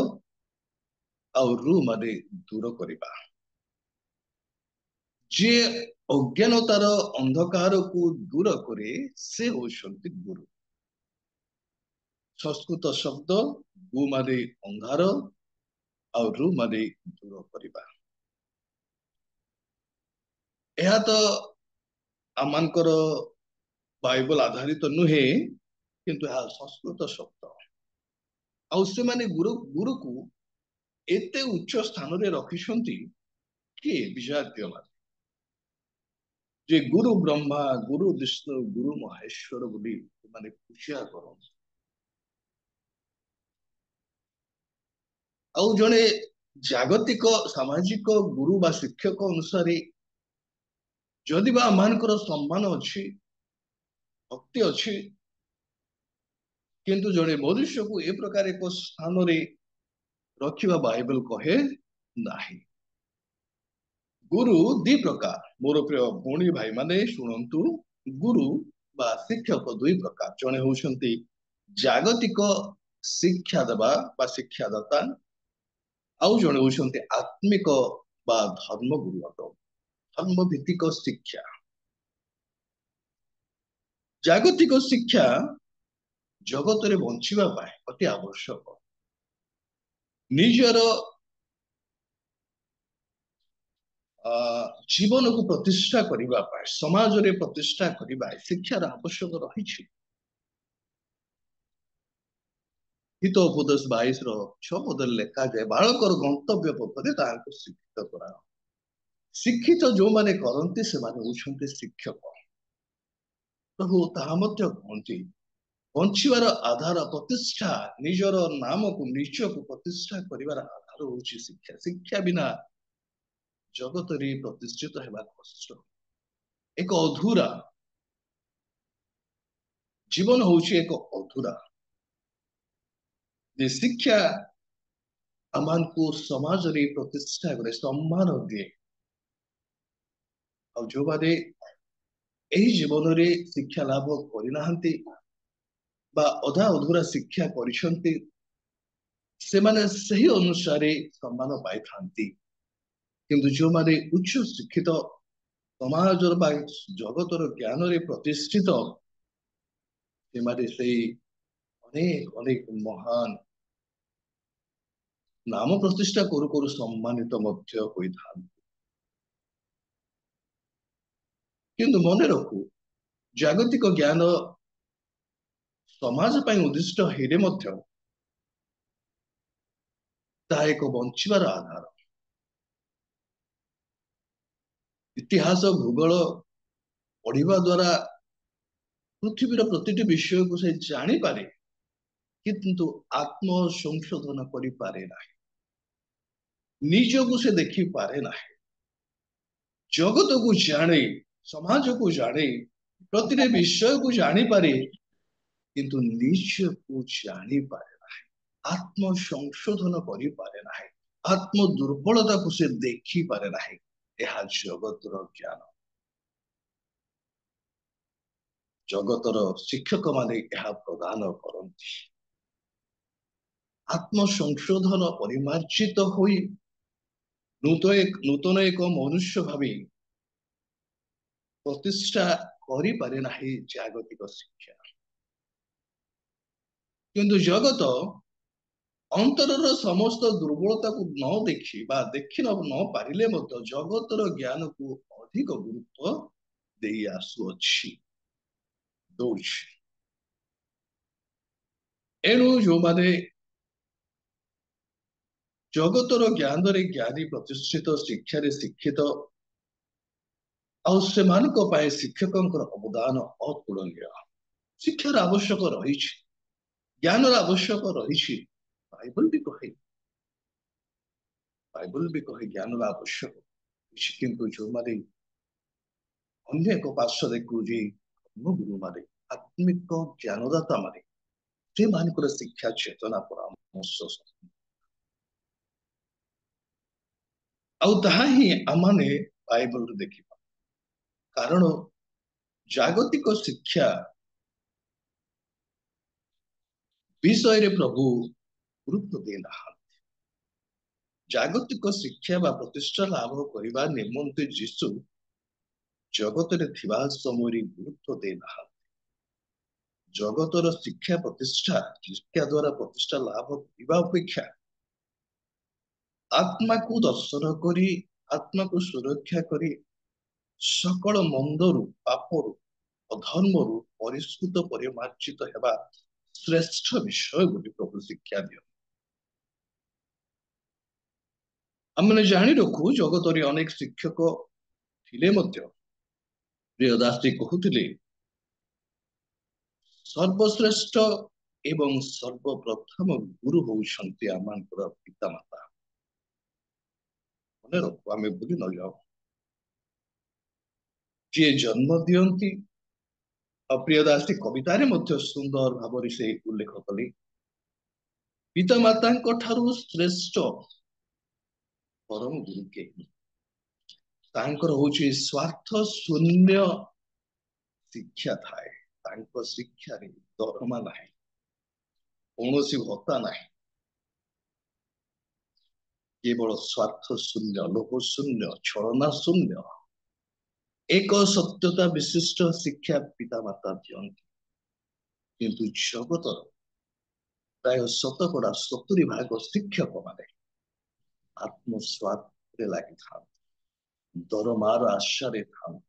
और रु माने दूर करिबा जे अज्ञानतार अंधकार को दूर करे से होउछंती गुरु संस्कृत शब्द गु माने अंधार और रु माने दूर करिबा यह तो आमानकर बाइबल आधारित नुहे किंतु यह संस्कृत शब्द आउ से माने गुरु गुरु को एते उच्च स्थान रे रखिछंती कि विजातीय माने जे गुरु ब्रह्मा गुरु विष्णु गुरु महेश्वर बोली माने पूजा करन आउ जने जागतिक सामाजिक गुरु बा शिक्षक अनुसार जदि बा मानकर सम्मान अछि भक्ति अछि किंतु जने मनुष्य को ए प्रकार एक स्थान रे रखिबा बाइबल कहे नाही गुरु दी प्रकार मोर प्रिय भौणी भाई माने शुणंतु गुरु बा शिक्षक दुई प्रकार जने होउछंती जागतिक शिक्षा देबा बा शिक्षादाता आउ जने होउछंती आत्मिक बा धर्म गुरु धर्म भित्तिक शिक्षा जागतिक शिक्षा जगत रे बंचिबा पाए अति आवश्यक निजर जीवन को प्रतिष्ठा करिबा पाए समाज रे प्रतिष्ठा करिबा शिक्षार आवश्यक रही हित उपदेश 22 6 पद लेखा जाए बालकर गंतव्य पथरे ताहाको शिक्षित करा शिक्षित जो माने करंती से माने होउछंती शिक्षक प्रभु ताहा मध्य कहंती बंचिबार आधार प्रतिष्ठा निजर नाम को निश्चय को प्रतिष्ठा करिवार आधार होउछि शिक्षा शिक्षा बिना जगत रे प्रतिष्ठित हेबा कष्ट एक अधूरा जीवन होउछि एक अधूरा जे शिक्षा अमान को समाज रे प्रतिष्ठा करे सम्मान दिए और जो बारे एही जीवन रे शिक्षा लाभ करिनाहंती बा अधा अधूरा शिक्षा करिसंती से माने सही अनुसार सम्मान पाई थांती किंतु जो माने उच्च शिक्षित समाज बा जगतर ज्ञान रे प्रतिष्ठित से माने से अनेक अनेक महान नाम प्रतिष्ठा करू करू सम्मानित मध्य होई थांती କିନ୍ତୁ ମନେ ରଖୁ ଜାଗତିକ ଜ୍ଞାନ ସମାଜ ପାଇଁ ଉଦ୍ଦିଷ୍ଟ ହେଲେ ମଧ୍ୟ ତାହା ଏକ ବଞ୍ଚିବାର ଆଧାର। ଇତିହାସ ଭୂଗୋଳ ପଢିବା ଦ୍ୱାରା ପୃଥିବୀର ପ୍ରତିଟି ବିଷୟକୁ ସେ ଜାଣିପାରେ, କିନ୍ତୁ ଆତ୍ମ ସଂଶୋଧନ କରିପାରେ ନାହିଁ। ନିଜକୁ ସେ ଦେଖିପାରେ ନାହିଁ। ଜଗତକୁ ଜାଣେ, ସମାଜକୁ ଜାଣେ, ପ୍ରତିଟି ବିଷୟକୁ ଜାଣିପାରେ, କିନ୍ତୁ ନିଜକୁ ଜାଣିପାରେ ନାହିଁ। ଆତ୍ମ ସଂଶୋଧନ କରିପାରେ ନାହିଁ। ଆତ୍ମ ଦୁର୍ବଳତାକୁ ସେ ଦେଖିପାରେ ନାହିଁ। ଏହା ଜଗତର ଜ୍ଞାନ। ଜଗତର ଶିକ୍ଷକ ମାନେ ଏହା ପ୍ରଦାନ କରନ୍ତି। ଆତ୍ମ ସଂଶୋଧନ ପରିମାର୍ଜିତ ହୋଇ ନୂତନ ଏକ ମନୁଷ୍ୟ ଭାବେ ପ୍ରତିଷ୍ଠା କରିପାରେ ନାହିଁ ଜାଗତିକ ଶିକ୍ଷା। କିନ୍ତୁ ଜଗତ ଅନ୍ତରର ସମସ୍ତ ଦୁର୍ବଳତାକୁ ନ ଦେଖି ବା ଦେଖି ନ ପାରିଲେ ମଧ୍ୟ ଜଗତର ଜ୍ଞାନକୁ ଅଧିକ ଗୁରୁତ୍ୱ ଦେଇ ଆସୁଅଛି, ଦଉଛି। ଏଣୁ ଯୋଉମାନେ ଜଗତର ଜ୍ଞାନରେ ଜ୍ଞାନୀ, ପ୍ରତିଷ୍ଠିତ, ଶିକ୍ଷାରେ ଶିକ୍ଷିତ, ଆଉ ସେମାନଙ୍କ ପାଇଁ ଶିକ୍ଷକଙ୍କର ଅବଦାନ ଅତୁଳନୀୟ। ଶିକ୍ଷାର ଆବଶ୍ୟକ ରହିଛି, ଜ୍ଞାନର ଆବଶ୍ୟକ ରହିଛି। ବାଇବଲ ବି କହେ ଜ୍ଞାନର ଆବଶ୍ୟକ ରହିଛି। କିନ୍ତୁ ଯୋଉମାନେ ଅନ୍ୟ ଏକ ପାର୍ଶ୍ୱ ଦେଖୁଛି, ଗୁରୁମାନେ, ଆତ୍ମିକ ଜ୍ଞାନଦାତା ମାନେ, ସେମାନଙ୍କର ଶିକ୍ଷା ଚେତନା ପରାମର୍ଶ ଆଉ ତାହା ହିଁ ଆମମାନେ ବାଇବଲରେ ଦେଖିବା। କାରଣ ଜାଗତିକ ଶିକ୍ଷା ବିଷୟରେ ପ୍ରଭୁ ଗୁରୁତ୍ୱ ଦେଇନାହାନ୍ତି। ଜାଗତିକ ଶିକ୍ଷା ବା ପ୍ରତିଷ୍ଠା ଲାଭ କରିବା ନିମନ୍ତେ ଯୀଶୁ ଜଗତରେ ଥିବା ସମୟରେ ଗୁରୁତ୍ୱ ଦେଇନାହାନ୍ତି। ଜଗତର ଶିକ୍ଷା ଦ୍ୱାରା ପ୍ରତିଷ୍ଠା ଲାଭ କରିବା ଅପେକ୍ଷା ଆତ୍ମାକୁ ଦର୍ଶନ କରି, ଆତ୍ମାକୁ ସୁରକ୍ଷା କରି, ସକଳ ମନ୍ଦରୁ, ପାପରୁ, ଅଧର୍ମରୁ ପରିଷ୍କୃତ ପରିମାର୍ଜିତ ହେବା ଶ୍ରେଷ୍ଠ ବିଷୟ ବୋଲି ପ୍ରଭୁ ଶିକ୍ଷା ଦିଅନ୍ତି। ଆମେ ଜାଣି ରଖୁ ଜଗତରେ ଅନେକ ଶିକ୍ଷକ ଥିଲେ ମଧ୍ୟ ପ୍ରିୟଦାସୀ କହୁଥିଲେ, ସର୍ବଶ୍ରେଷ୍ଠ ଏବଂ ସର୍ବପ୍ରଥମ ଗୁରୁ ହଉଛନ୍ତି ଆମମାନଙ୍କର ପିତାମାତା। ମନେ ରଖୁ, ଆମେ ଭୁଲି ନ ଯାଉ। ଯିଏ ଜନ୍ମ ଦିଅନ୍ତି, ଆଉ ପ୍ରିୟଦାସୀ କବିତାରେ ମଧ୍ୟ ସୁନ୍ଦର ଭାବରେ ସେ ଉଲ୍ଲେଖ କଲେ, ପିତାମାତାଙ୍କ ଠାରୁ ଶ୍ରେଷ୍ଠ ପରମ ଗୁରୁ କେହି। ତାଙ୍କର ହଉଛି ସ୍ୱାର୍ଥ ଶୂନ୍ୟ ଶିକ୍ଷା ଥାଏ। ତାଙ୍କ ଶିକ୍ଷାରେ ଦରମା ନାହିଁ, କୌଣସି ଭତ୍ତା ନାହିଁ, କେବଳ ସ୍ୱାର୍ଥ ଶୂନ୍ୟ, ଲୋଭ ଶୂନ୍ୟ, ଛଳନା ଶୂନ୍ୟ ଏକ ସତ୍ୟତା ବିଶିଷ୍ଟ ଶିକ୍ଷା ପିତାମାତା ଦିଅନ୍ତି। କିନ୍ତୁ ଜଗତର ପ୍ରାୟ 70% ଶିକ୍ଷକ ମାନେ ଆତ୍ମସ୍ୱାର୍ଥରେ ଲାଗିଥାନ୍ତି, ଦରମାର ଆଶାରେ ଥାନ୍ତି,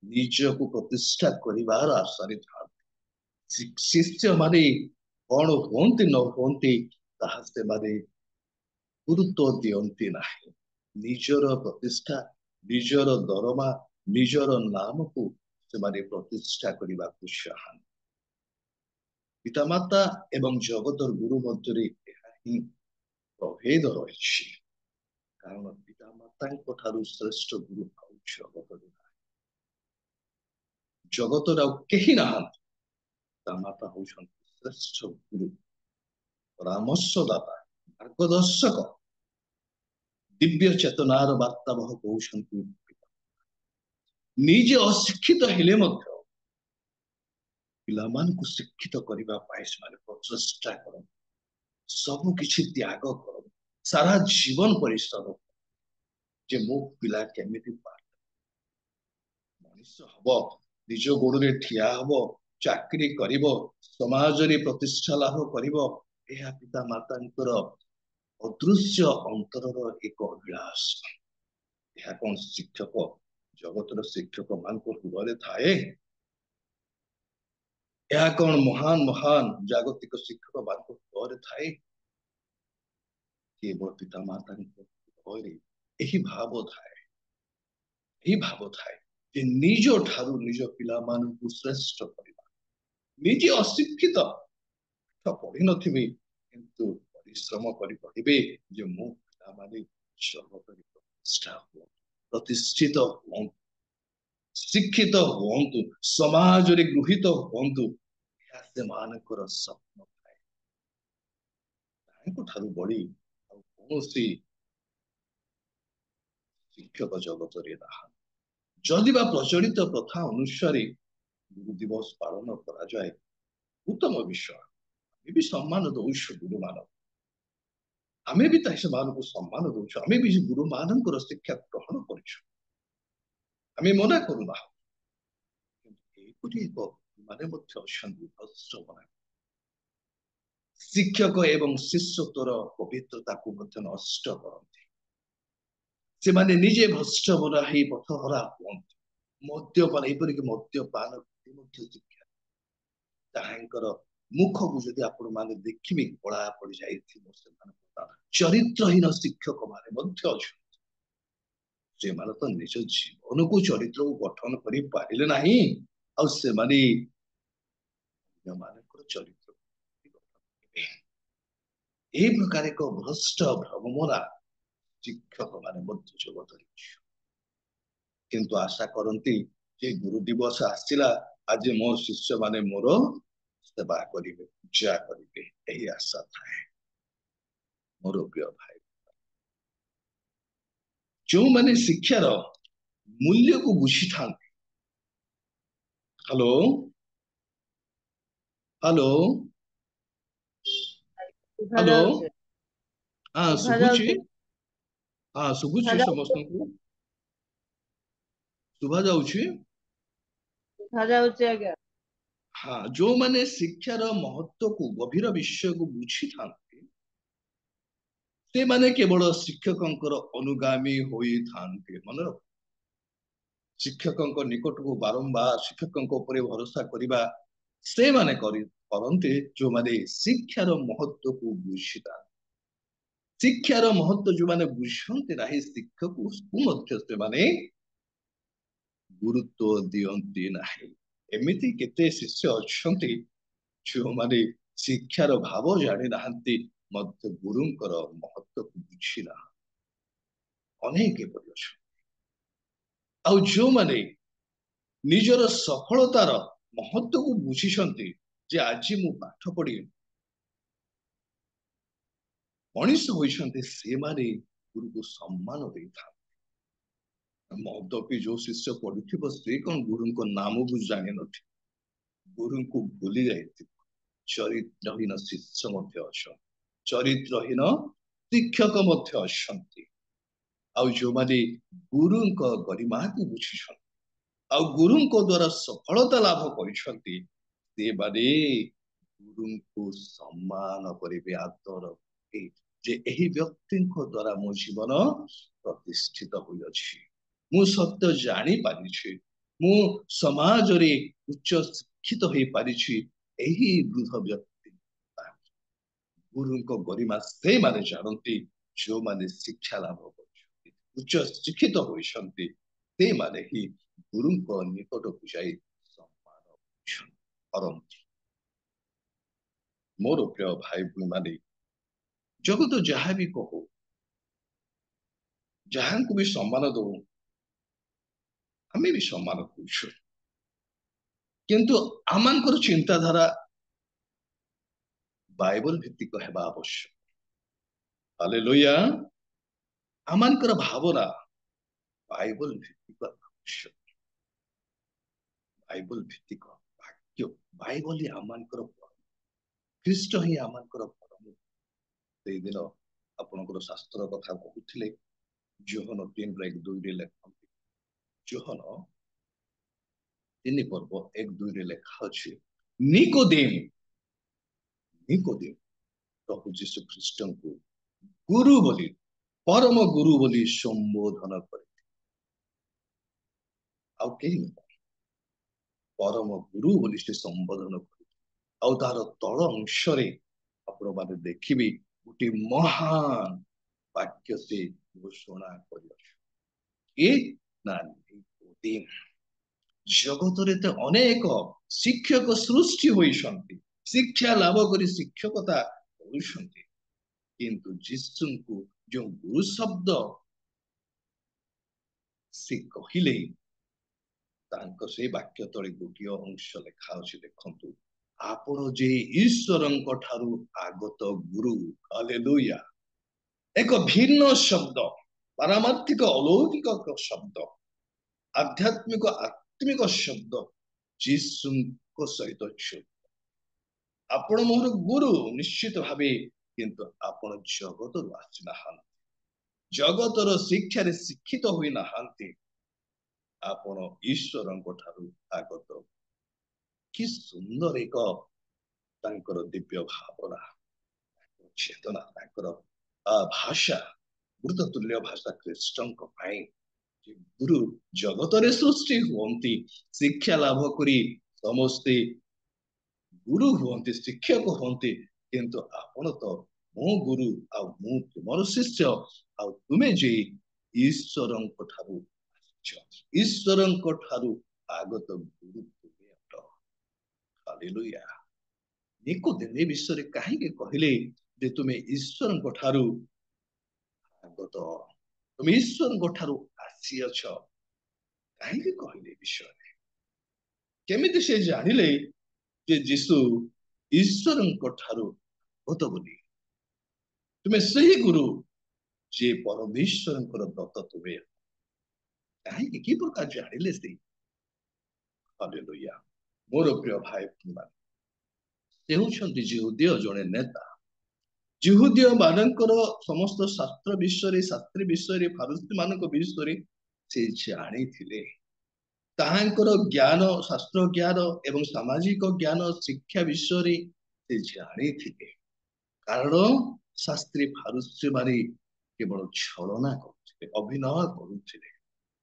ନିଜକୁ ପ୍ରତିଷ୍ଠା କରିବାର ଆଶାରେ ଥାନ୍ତି। ଶିଷ୍ୟମାନେ କଣ ହୁଅନ୍ତି ନ ହୁଅନ୍ତି ତାହା ସେମାନେ ଗୁରୁତ୍ୱ ଦିଅନ୍ତି ନାହିଁ। ନିଜର ପ୍ରତିଷ୍ଠା, ନିଜର ଦରମା, ନିଜର ନାମକୁ ସେମାନେ ପ୍ରତିଷ୍ଠା କରିବାକୁ ଚାହାନ୍ତି। ପିତାମାତା ଏବଂ ଜଗତର ଗୁରୁ ମଧ୍ୟରେ ଏହା ହିଁ ପ୍ରଭେଦ ରହିଛି। କାରଣ ପିତାମାତାଙ୍କ ଠାରୁ ଶ୍ରେଷ୍ଠ ଗୁରୁ ଆଉ ଜଗତରେ ନାହିଁ। ଜଗତରେ ଆଉ କେହି ନାହାନ୍ତି। ପିତାମାତା ହଉଛନ୍ତି ଶ୍ରେଷ୍ଠ ଗୁରୁ, ପରାମର୍ଶଦାତା, ମାର୍ଗଦର୍ଶକ, ଦିବ୍ୟ ଚେତନାର ବାର୍ତ୍ତାବହ କହୁଛନ୍ତି। ନିଜେ ଅଶିକ୍ଷିତ ହେଲେ ମଧ୍ୟ ପିଲାମାନଙ୍କୁ ଶିକ୍ଷିତ କରିବା ପାଇଁ ସେମାନେ ପ୍ରଚେଷ୍ଟା କରନ୍ତି, ସବୁ କିଛି ତ୍ୟାଗ କରନ୍ତି, ସାରା ଜୀବନ ପରିଶ୍ରମ ଯେ ମୋ ପିଲା କେମିତି ମଣିଷ ହବ, ନିଜ ଗୋଡରେ ଠିଆ ହବ, ଚାକିରି କରିବ, ସମାଜରେ ପ୍ରତିଷ୍ଠା ଲାଭ କରିବ। ଏହା ପିତା ମାତାଙ୍କର ଅଦୃଶ୍ୟ ଅନ୍ତରର ଏକ ଅଭିଳାଷ। ଏହା କଣ ଶିକ୍ଷକ ଜଗତର ଶିକ୍ଷକ ମାନଙ୍କ ହୃଦୟରେ ଥାଏ। ଏହା କଣ ମହାନ ମହାନ ଜାଗତିକ ଶିକ୍ଷକ ମାନଙ୍କ ହୃଦୟରେ ଥାଏ? କେବଳ ପିତା ମାତାଙ୍କ ହୃଦୟରେ ଏହି ଭାବ ଥାଏ, ଏହି ଭାବ ଥାଏ ଯେ ନିଜ ଠାରୁ ନିଜ ପିଲାମାନଙ୍କୁ ଶ୍ରେଷ୍ଠ କରିବା। ନିଜେ ଅଶିକ୍ଷିତ, ପାଠ ପଢିନଥିବେ କିନ୍ତୁ ପରିଶ୍ରମ କରି ପଢିବେ ଯେ ମୋ ପିଲାମାନେ ଜଗତରେ ପ୍ରତିଷ୍ଠିତ ହୁଅନ୍ତୁ, ଶିକ୍ଷିତ ହୁଅନ୍ତୁ, ସମାଜରେ ଗୃହୀତ ହୁଅନ୍ତୁ। ଏହା ସେମାନଙ୍କର ସ୍ୱପ୍ନ ଥାଏ। ତାଙ୍କ ଠାରୁ ବଳି ଆଉ କୌଣସି ଶିକ୍ଷକ ଜଗତରେ ନାହାନ୍ତି। ଯଦି ବା ପ୍ରଚଳିତ ପ୍ରଥା ଅନୁସାରେ ଗୁରୁ ଦିବସ ପାଳନ କରାଯାଏ, ଉତ୍ତମ ବିଷୟ। ଆମେ ବି ସମ୍ମାନ ଦଉଛୁ ଗୁରୁମାନଙ୍କୁ, ଆମେ ବି ସେମାନଙ୍କୁ ସମ୍ମାନ ଦଉଛୁ, ଆମେ ବି ଗୁରୁମାନଙ୍କର ଶିକ୍ଷା ଗ୍ରହଣ କରୁଛୁ, ଆମେ ମନା କରୁନାହୁଁ। କିନ୍ତୁ ଏପରି ଏକ ମାନେ ମଧ୍ୟ ଅଛନ୍ତି ଭ୍ରଷ୍ଟମାନେ, ଶିକ୍ଷକ ଏବଂ ଶିଷ୍ୟତ୍ୱର ପବିତ୍ରତାକୁ ମଧ୍ୟ ନଷ୍ଟ କରନ୍ତି। ସେମାନେ ନିଜେ ଭ୍ରଷ୍ଟଭରା ହେଇ ପଥହରା ହୁଅନ୍ତି। ମଦ୍ୟପାନ, ଏପରିକି ମଦ୍ୟପାନ ମଧ୍ୟ ଶିକ୍ଷା। ତାହାଙ୍କର ମୁଖକୁ ଯଦି ଆପଣ ମାନେ ଦେଖିବେ କଳା ପଡି ଯାଇଥିବ। ସେମାନଙ୍କ ଚରିତ୍ରହୀନ ଶିକ୍ଷକ ମାନେ ମଧ୍ୟ ଅଛନ୍ତି, ସେମାନେ ତ ନିଜ ଜୀବନକୁ ଚରିତ୍ରକୁ ଗଠନ କରି ପାରିଲେ ନାହିଁ, ଆଉ ସେମାନେ ଅନ୍ୟମାନଙ୍କର ଚରିତ୍ର ଏହି ପ୍ରକାର ଏକ ଭ୍ରଷ୍ଟ ଭ୍ରମରା ଶିକ୍ଷକ ମାନେ ମଧ୍ୟ ଜଗତରେ। କିନ୍ତୁ ଆଶା କରନ୍ତି ଯେ ଗୁରୁ ଦିବସ ଆସିଲା, ଆଜି ମୋ ଶିଷ୍ୟ ମାନେ ମୋର ସେବା କରିବେ, ପୂଜା କରିବେ, ଏହି ଆଶା ଥାଏ। ମୋର ପ୍ରିୟ ଭାଇ, ଯେଉଁମାନେ ଶିକ୍ଷାର ମୂଲ୍ୟକୁ ବୁଝିଥାନ୍ତି, ହ୍ୟାଲୋ ହ୍ୟାଲୋ ହ୍ୟାଲୋ, ହଁ ଶୁଭୁଛି, ହଁ ଶୁଭୁଛି, ସମସ୍ତଙ୍କୁ ଶୁଭା ଯାଉଛି? ଆଜ୍ଞା। ହଁ, ଯେଉଁମାନେ ଶିକ୍ଷାର ମହତ୍ଵକୁ, ଗଭୀର ବିଷୟକୁ ବୁଝିଥାନ୍ତି, ସେମାନେ କେବଳ ଶିକ୍ଷକଙ୍କର ଅନୁଗାମୀ ହୋଇଥାନ୍ତି। ମନେ ରଖ, ଶିକ୍ଷକଙ୍କ ନିକଟକୁ ବାରମ୍ବାର ଶିକ୍ଷକଙ୍କ ଉପରେ ଭରସା କରିବା ସେମାନେ କରନ୍ତି ଯେଉଁମାନେ ଶିକ୍ଷାର ମହତ୍ଵକୁ ବୁଝିଥାନ୍ତି। ଶିକ୍ଷାର ମହତ୍ଵ ଯେଉଁମାନେ ବୁଝନ୍ତି ନାହିଁ, ଶିକ୍ଷକକୁ ମଧ୍ୟ ସେମାନେ ଗୁରୁତ୍ୱ ଦିଅନ୍ତି ନାହିଁ। ଏମିତି କେତେ ଶିଷ୍ୟ ଅଛନ୍ତି ଯେଉଁମାନେ ଶିକ୍ଷାର ଭାବ ଜାଣିନାହାନ୍ତି, ମଧ୍ୟ ଗୁରୁଙ୍କର ମହତ୍ଵକୁ ବୁଝିନାହାନ୍ତି। ଅନେକ ଏପରି ଅଛନ୍ତି। ଆଉ ଯେଉଁମାନେ ନିଜର ସଫଳତାର ମହତ୍ଵକୁ ବୁଝିଛନ୍ତି ଯେ ଆଜି ମୁଁ ପାଠ ପଢି ମଣିଷ ହୋଇଛନ୍ତି, ସେମାନେ ଗୁରୁକୁ ସମ୍ମାନ ଦେଇଥାନ୍ତି। ମଦପି ଯୋଉ ଶିଷ୍ୟ ପଢୁଥିବ, ସେ କଣ ଗୁରୁଙ୍କ ନାମକୁ ଜାଣିନଥିବ, ଗୁରୁଙ୍କୁ ଭୁଲି ଯାଇଥିବ। ଚରିତ୍ରହୀନ ଶିଷ୍ୟ ମଧ୍ୟ ଅଛନ୍ତି, ଚରିତ୍ରହୀନ ଶିକ୍ଷକ ମଧ୍ୟ ଅଛନ୍ତି। ଆଉ ଯେଉଁମାନେ ଗୁରୁଙ୍କ ଗରିମାକୁ ବୁଝିଛନ୍ତି, ଆଉ ଗୁରୁଙ୍କ ଦ୍ଵାରା ସଫଳତା ଲାଭ କରିଛନ୍ତି, ସେମାନେ ଗୁରୁଙ୍କୁ ସମ୍ମାନ କରିବେ, ଆଦର କରିବେ ଯେ ଏହି ବ୍ୟକ୍ତିଙ୍କ ଦ୍ଵାରା ମୋ ଜୀବନ ପ୍ରତିଷ୍ଠିତ ହୋଇଅଛି, ମୁଁ ସତ୍ୟ ଜାଣିପାରିଛି, ମୁଁ ସମାଜରେ ଉଚ୍ଚ ଶିକ୍ଷିତ ହେଇପାରିଛି। ଏହି ବୃଦ୍ଧ ବ୍ୟକ୍ତି ଗୁରୁଙ୍କ ଗରିମା ସେମାନେ ଜାଣନ୍ତି, ଯେଉଁମାନେ ଶିକ୍ଷା ଲାଭ କରିଛନ୍ତି, ଉଚ୍ଚ ଶିକ୍ଷିତ ହୋଇଛନ୍ତି, ସେମାନେ ହିଁ ଗୁରୁଙ୍କ ନିକଟକୁ ଯାଇ ସମ୍ମାନ କରନ୍ତି। ମୋର ପ୍ରିୟ ଭାଇ ଭଉଣୀ ମାନେ, ଜଗତ ଯାହା ବି କହୁ, ଯାହାଙ୍କୁ ବି ସମ୍ମାନ ଦଉ, ଆମେ ବି ସମ୍ମାନ କରୁଛୁ, କିନ୍ତୁ ଆମଙ୍କର ଚିନ୍ତାଧାରା ବାଇବଲ ଭିତ୍ତିକ ହେବା ଆବଶ୍ୟକ। ହାଲେଲୁୟା। ଆମଙ୍କର ଭାବନା ବାଇବଲ ଭିତ୍ତିକ ଆବଶ୍ୟକ। ବାଇବଲ ଭିତ୍ତିକ ବାକ୍ୟ, ବାଇବଲ ହିଁ ଆମଙ୍କର ପରମ, ଖ୍ରୀଷ୍ଟ ହିଁ ଆମଙ୍କର ପରମ। ସେଇଦିନ ଆପଣଙ୍କର ଶାସ୍ତ୍ର କଥା କହୁଥିଲେ, ଯୋହନ 3:1-2 ଲେଖନ୍ତି, ଯୋହନ 3:1-2 ଲେଖା ଅଛି, ନିକୋଦେମ ପ୍ରଭୁ ଯୀଶୁ ଖ୍ରୀଷ୍ଟଙ୍କୁ ଗୁରୁ ବୋଲି, ପରମ ଗୁରୁ ବୋଲି ସମ୍ବୋଧନ କରିଥିଲେ। ଆଉ କେହି ନୁହଁ, ପରମ ଗୁରୁ ବୋଲି ସେ ସମ୍ବୋଧନ କରୁ। ଆଉ ତାର ତଳ ଅଂଶରେ ଆପଣ ମାନେ ଦେଖିବେ ଗୋଟେ ମହାନ ବାକ୍ୟ ସେ ଘୋଷଣା କରିଅଛୁ। ଏ ନା ନିକୋଦେମ। ଜଗତରେ ତ ଅନେକ ଶିକ୍ଷକ ସୃଷ୍ଟି ହୋଇଛନ୍ତି, ଶିକ୍ଷା ଲାଭ କରି ଶିକ୍ଷକତା କରୁଛନ୍ତି, କିନ୍ତୁ ଯୀଶୁଙ୍କୁ ଯୋଉ ଗୁରୁ ଶବ୍ଦ ସେ କହିଲେ, ତାଙ୍କ ସେଇ ବାକ୍ୟ ତଳେ ଗୋଟିଏ ଅଂଶ ଲେଖା ଅଛି, ଦେଖନ୍ତୁ, ଆପଣ ଯେ ଈଶ୍ୱରଙ୍କ ଠାରୁ ଆଗତ ଗୁରୁ। ହାଲେଲୁୟା। ଏକ ଭିନ୍ନ ଶବ୍ଦ, ପାରମାର୍ଥିକ ଅଲୌକିକ ଶବ୍ଦ, ଆଧ୍ୟାତ୍ମିକ ଆତ୍ମିକ ଶବ୍ଦ, ଯୀଶୁଙ୍କ ସହିତ ଯୁକ୍ତ। ଆପଣ ମୋର ଗୁରୁ ନିଶ୍ଚିତ ଭାବେ, କିନ୍ତୁ ଆପଣ ଜଗତରୁ ଆସିନାହାନ୍ତି, ଜଗତର ଶିକ୍ଷାରେ ଶିକ୍ଷିତ ହୋଇନାହାନ୍ତି, ଆପଣ ଈଶ୍ୱରଙ୍କ ଠାରୁ ଆଗତ। କି ସୁନ୍ଦର ଏକ ତାଙ୍କର ଦିବ୍ୟ ଭାବନା, ଚେତନା, ତାଙ୍କର ଭାଷା, ମୃତତୁଲ୍ୟ ଭାଷା ଖ୍ରୀଷ୍ଟଙ୍କ ପାଇଁ। ଗୁରୁ ଜଗତରେ ସୃଷ୍ଟି ହୁଅନ୍ତି, ଶିକ୍ଷା ଲାଭ କରି ସମସ୍ତେ ଗୁରୁ ହୁଅନ୍ତି, ଶିକ୍ଷକ ହୁଅନ୍ତି, କିନ୍ତୁ ଆପଣ ତ ମୋ ଗୁରୁ, ଆଉ ମୁଁ ତୁମର ଶିଷ୍ୟ, ଆଉ ତୁମେ ଯେ ଈଶ୍ୱରଙ୍କ ଠାରୁ ଆସିଛ, ଈଶ୍ୱରଙ୍କ ଠାରୁ ଆଗତ ଗୁରୁ ତୁମେ ଅଟ। ହାଲେଲୁୟା। ନିକୋଦେମ ଏ ବିଷୟରେ କାହିଁକି କହିଲେ ଯେ ତୁମେ ଈଶ୍ୱରଙ୍କ ଠାରୁ ଆଗତ, ତୁମେ ଈଶ୍ୱରଙ୍କ ଠାରୁ ଆସିଅଛ? କାହିଁକି କହିଲେ ଏ ବିଷୟରେ? କେମିତି ସେ ଜାଣିଲେ ଯେ ଯୀଶୁ ଈଶ୍ୱରଙ୍କ ଠାରୁ ଆଗତ ବୋଲି? ତୁମେ ସେହି ଗୁରୁ ଯେ ପରମେଶ୍ୱରଙ୍କର ଦତ୍ତ ତୁମେ। କାହିଁକି, କି ପ୍ରକାର ଜାଣିଲେ ସେ? ହାଲେଲୁୟା। ମୋର ପ୍ରିୟ ଭାଇ ଭଉଣୀମାନେ, ସେ ହେଉଛନ୍ତି ଯିହୁଦୀୟ ଜଣେ ନେତା। ଯିହୁଦୀୟ ମାନଙ୍କର ସମସ୍ତ ଶାସ୍ତ୍ର ବିଷୟରେ, ଶାସ୍ତ୍ରୀ ବିଷୟରେ, ଫାରୁସୀ ମାନଙ୍କ ବିଷୟରେ ସେ ଜାଣିଥିଲେ। ତାହାଙ୍କର ଜ୍ଞାନ, ଶାସ୍ତ୍ର ଜ୍ଞାନ ଏବଂ ସାମାଜିକ ଜ୍ଞାନ, ଶିକ୍ଷା ବିଷୟରେ ସେ ଜାଣିଥିଲେ। କାରଣ ଶାସ୍ତ୍ରୀ ଫାରୁସୀ ମାନେ କେବଳ ଛଳନା କରୁଥିଲେ, ଅଭିନୟ କରୁଥିଲେ,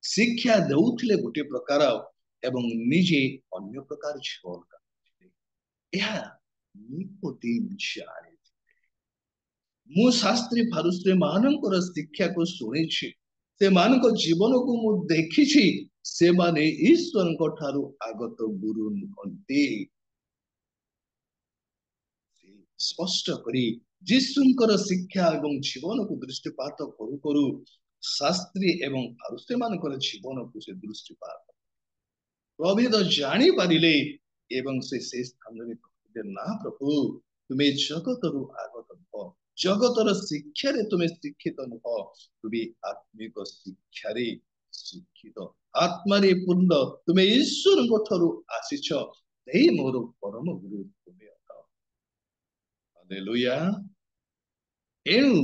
ଶିକ୍ଷା ଦେଉଥିଲେ ଗୋଟିଏ ପ୍ରକାର ଏବଂ ନିଜେ ଅନ୍ୟ ପ୍ରକାର ଛଳ କାଟୁଥିଲେ। ଏହା ନିକୋଦେମ ଜାଣିଥିଲେ। ମୁଁ ଶାସ୍ତ୍ରୀ ଫାରୁସୀ ମାନଙ୍କର ଶିକ୍ଷାକୁ ଶୁଣିଛି, ସେମାନଙ୍କ ଜୀବନକୁ ମୁଁ ଦେଖିଛି, ସେମାନେ ଈଶ୍ୱରଙ୍କ ଠାରୁ ଆଗତ ଗୁରୁ ନୁହନ୍ତି। ସ୍ପଷ୍ଟ କରି ଯୀଶୁଙ୍କର ଶିକ୍ଷା ଏବଂ ଜୀବନକୁ ଦୃଷ୍ଟିପାତ କରୁ କରୁ ଶାସ୍ତ୍ରୀ ଏବଂ ଫାରୁସୀ ମାନଙ୍କର ଜୀବନକୁ ସେ ଦୃଷ୍ଟିପାତ ପ୍ରଭେଦ ଜାଣିପାରିଲେ ଏବଂ ସେ ସ୍ଥାନରେ କହିଲେ, ନା ପ୍ରଭୁ, ତୁମେ ଜଗତରୁ ଆଗତ ନୁହ, ଜଗତର ଶିକ୍ଷାରେ ତୁମେ ଶିକ୍ଷିତ ନୁହ, ତୁମେ ଆତ୍ମିକ ଶିକ୍ଷାରେ ଶିକ୍ଷିତ, ଆତ୍ମାରେ ପୂର୍ଣ୍ଣ, ତୁମେ ଈଶ୍ୱରଙ୍କ ଠାରୁ ଆସିଛ, ଏହି ମୋର ପରମ ଗୁରୁ ତୁମେ ଅଟ। ହାଲେଲୁୟା। ଏଣୁ